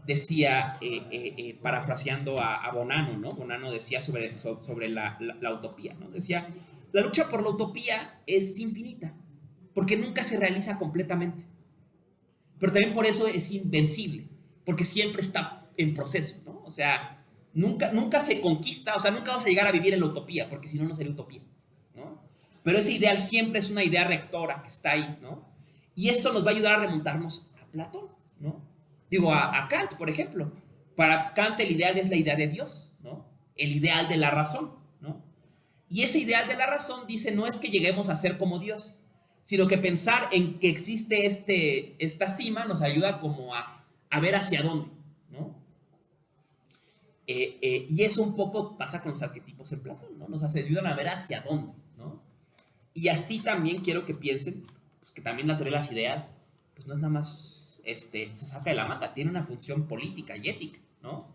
Speaker 1: Decía, parafraseando a Bonanno, ¿no? Bonanno decía sobre la utopía, ¿no? Decía, la lucha por la utopía es infinita, porque nunca se realiza completamente. Pero también por eso es invencible, porque siempre está en proceso, ¿no? O sea, nunca se conquista, o sea, nunca vamos a llegar a vivir en la utopía, porque si no, no sería utopía, ¿no? Pero ese ideal siempre es una idea rectora que está ahí, ¿no? Y esto nos va a ayudar a remontarnos a Platón, ¿no? Digo, a Kant, por ejemplo. Para Kant el ideal es la idea de Dios, ¿no? El ideal de la razón, ¿no? Y ese ideal de la razón dice, no es que lleguemos a ser como Dios, sino que pensar en que existe esta cima nos ayuda como a ver hacia dónde, ¿no? Y eso un poco pasa con los arquetipos en Platón, ¿no? Nos ayudan a ver hacia dónde, ¿no? Y así también quiero que piensen pues, que también la teoría de las ideas pues no es nada más se saca de la mata, tiene una función política y ética, ¿no?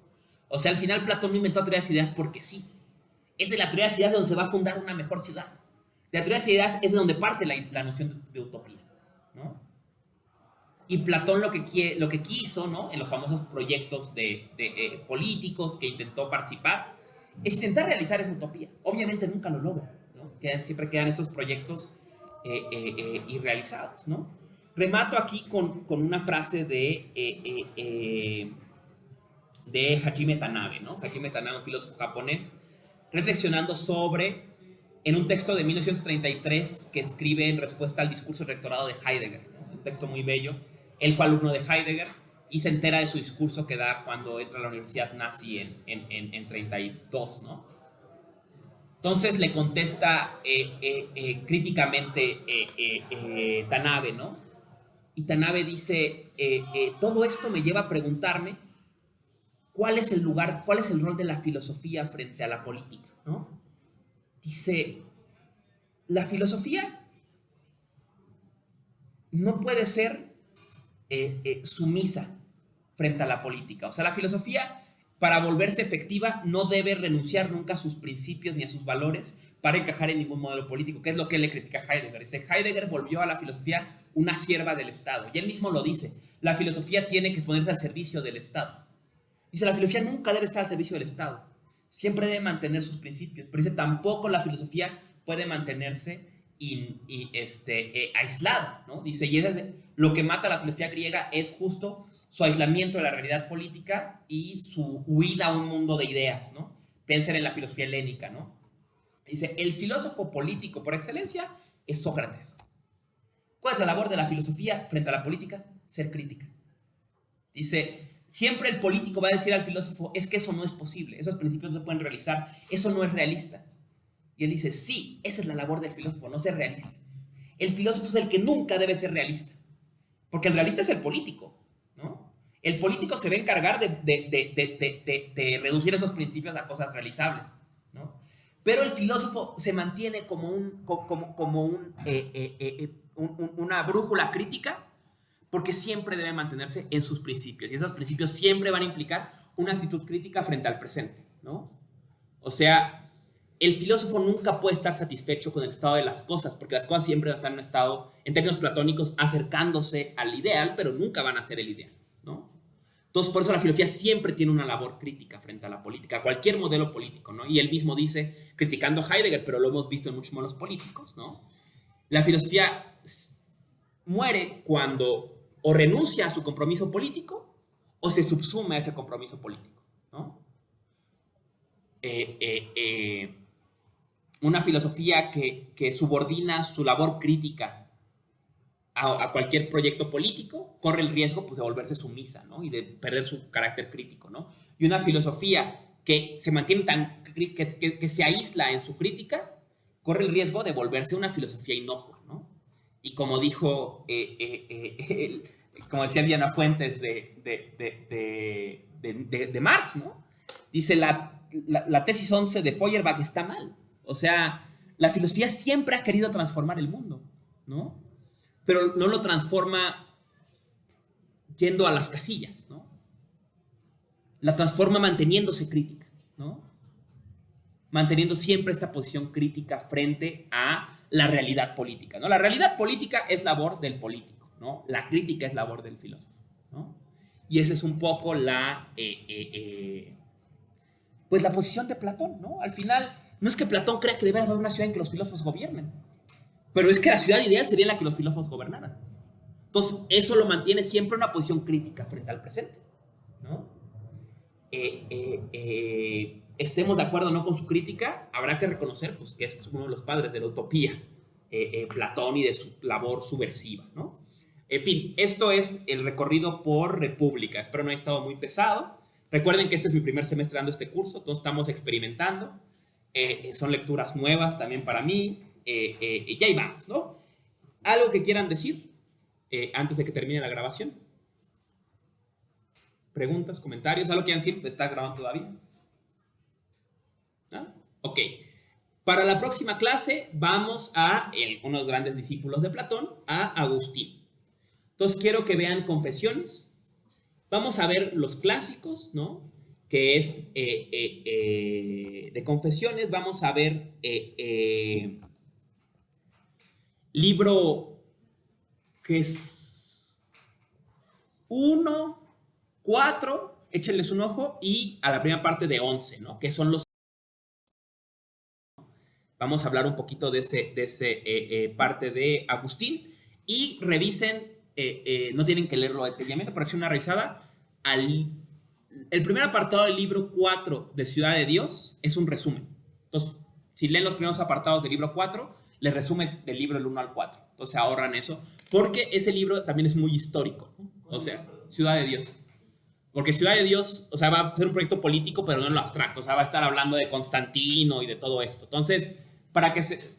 Speaker 1: O sea, al final Platón no inventó la teoría de las ideas porque sí. Es de la teoría de las ideas donde se va a fundar una mejor ciudad. De la teoría de las ideas es de donde parte la noción de utopía, ¿no? Y Platón lo que quiso, ¿no? En los famosos proyectos de políticos que intentó participar, es intentar realizar esa utopía. Obviamente nunca lo logra, ¿no? Siempre quedan estos proyectos irrealizados, ¿no? Remato aquí con una frase de Hajime Tanabe, ¿no? Hajime Tanabe, un filósofo japonés, reflexionando en un texto de 1933 que escribe en respuesta al discurso del rectorado de Heidegger, ¿no? Un texto muy bello. Él fue alumno de Heidegger y se entera de su discurso que da cuando entra a la universidad nazi en 32, ¿no? Entonces le contesta críticamente Tanabe, ¿no? Y Tanabe dice, todo esto me lleva a preguntarme cuál es el rol de la filosofía frente a la política, ¿no? Dice, la filosofía no puede ser sumisa frente a la política. O sea, la filosofía, para volverse efectiva, no debe renunciar nunca a sus principios ni a sus valores para encajar en ningún modelo político, que es lo que le critica a Heidegger. Dice, Heidegger volvió a la filosofía una sierva del Estado. Y él mismo lo dice, la filosofía tiene que ponerse al servicio del Estado. Dice, la filosofía nunca debe estar al servicio del Estado. Siempre debe mantener sus principios. Pero dice, tampoco la filosofía puede mantenerse aislada, ¿no? Dice, y lo que mata a la filosofía griega es justo su aislamiento de la realidad política y su huida a un mundo de ideas, ¿no? Piensen en la filosofía helénica, ¿no? Dice, el filósofo político por excelencia es Sócrates. ¿Cuál es la labor de la filosofía frente a la política? Ser crítica. Dice, siempre el político va a decir al filósofo, es que eso no es posible, esos principios no se pueden realizar, eso no es realista. Y él dice, sí, esa es la labor del filósofo, no ser realista. El filósofo es el que nunca debe ser realista, porque el realista es el político, ¿no? El político se va a encargar de reducir esos principios a cosas realizables, ¿no? Pero el filósofo se mantiene como una brújula crítica, porque siempre debe mantenerse en sus principios, y esos principios siempre van a implicar una actitud crítica frente al presente, ¿no? O sea, el filósofo nunca puede estar satisfecho con el estado de las cosas, porque las cosas siempre van a estar en un estado, en términos platónicos, acercándose al ideal, pero nunca van a ser el ideal, ¿no? Entonces, por eso la filosofía siempre tiene una labor crítica frente a la política, a cualquier modelo político, ¿no? Y él mismo dice, criticando a Heidegger, pero lo hemos visto en muchos modelos políticos, ¿no? La filosofía muere cuando o renuncia a su compromiso político o se subsume a ese compromiso político, ¿no? Una filosofía que subordina su labor crítica a cualquier proyecto político corre el riesgo pues, de volverse sumisa, ¿no? Y de perder su carácter crítico, ¿no? Y una filosofía que se mantiene que se aísla en su crítica corre el riesgo de volverse una filosofía inocua, ¿no? Y como dijo, como decía Diana Fuentes de Marx, ¿no? Dice, la tesis 11 de Feuerbach está mal. O sea, la filosofía siempre ha querido transformar el mundo, ¿no? Pero no lo transforma yendo a las casillas, ¿no? La transforma manteniéndose crítica, ¿no? Manteniendo siempre esta posición crítica frente a la realidad política, ¿no? La realidad política es labor del político, ¿no? La crítica es labor del filósofo, ¿no? Y esa es un poco pues la posición de Platón, ¿no? Al final, no es que Platón crea que debe haber una ciudad en que los filósofos gobiernen, pero es que la ciudad ideal sería en la que los filósofos gobernaran. Entonces, eso lo mantiene siempre en una posición crítica frente al presente, ¿no? Estemos de acuerdo o no con su crítica, habrá que reconocer pues, que es uno de los padres de la utopía, Platón, y de su labor subversiva, ¿no? En fin, esto es el recorrido por República. Espero no haya estado muy pesado. Recuerden que este es mi primer semestre dando este curso, entonces estamos experimentando. Son lecturas nuevas también para mí, y ahí vamos, ¿no? ¿Algo que quieran decir antes de que termine la grabación? ¿Preguntas, comentarios? ¿Algo que quieran decir? ¿Está grabando todavía? ¿Ah? Ok. Para la próxima clase vamos a uno de los grandes discípulos de Platón, a Agustín. Entonces quiero que vean Confesiones. Vamos a ver los clásicos, ¿no? Que es de Confesiones. Vamos a ver libro que es 1, 4, échenles un ojo, y a la primera parte de 11, ¿no? Que son los... Vamos a hablar un poquito de ese parte de Agustín, y revisen, no tienen que leerlo detenidamente, pero hacer una revisada. El primer apartado del libro 4 de Ciudad de Dios es un resumen. Entonces, si leen los primeros apartados del libro 4, les resume del libro del 1 al 4. Entonces ahorran eso, porque ese libro también es muy histórico, ¿no? O sea, Ciudad de Dios. Porque Ciudad de Dios, o sea, va a ser un proyecto político, pero no en lo abstracto. O sea, va a estar hablando de Constantino y de todo esto. Entonces, para que se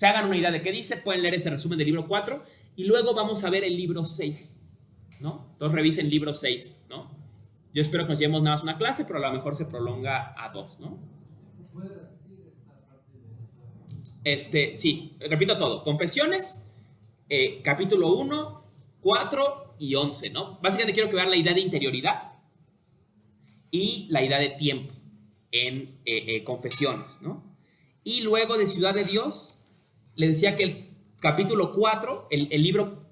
Speaker 1: hagan una idea de qué dice, pueden leer ese resumen del libro 4. Y luego vamos a ver el libro 6, ¿no? Entonces revisen el libro 6, ¿no? Yo espero que nos llevemos nada más una clase, pero a lo mejor se prolonga a 2, ¿no? Sí, repito todo. Confesiones, capítulo 1, 4 y 11, ¿no? Básicamente quiero que vean la idea de interioridad y la idea de tiempo en Confesiones, ¿no? Y luego de Ciudad de Dios, les decía que el capítulo 4, el libro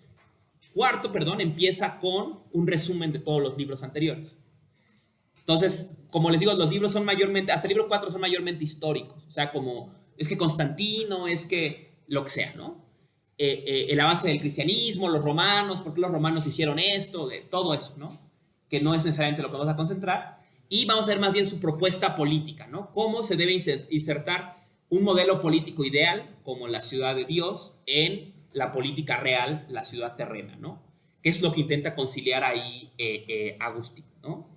Speaker 1: cuarto, perdón, empieza con un resumen de todos los libros anteriores. Entonces, como les digo, los libros son mayormente, hasta el libro 4 son mayormente históricos. O sea, como, es que Constantino, es que lo que sea, ¿no? La base del cristianismo, los romanos, por qué los romanos hicieron esto, de todo eso, ¿no? Que no es necesariamente lo que vamos a concentrar. Y vamos a ver más bien su propuesta política, ¿no? Cómo se debe insertar un modelo político ideal, como la ciudad de Dios, en la política real, la ciudad terrena, ¿no? ¿Qué es lo que intenta conciliar ahí Agustín, ¿no?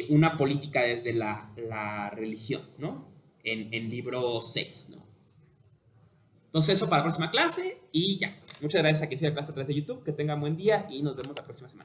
Speaker 1: Una política desde la religión, ¿no? En libro 6, ¿no? Entonces eso para la próxima clase y ya. Muchas gracias a quien siga la clase a través de YouTube. Que tengan buen día y nos vemos la próxima semana.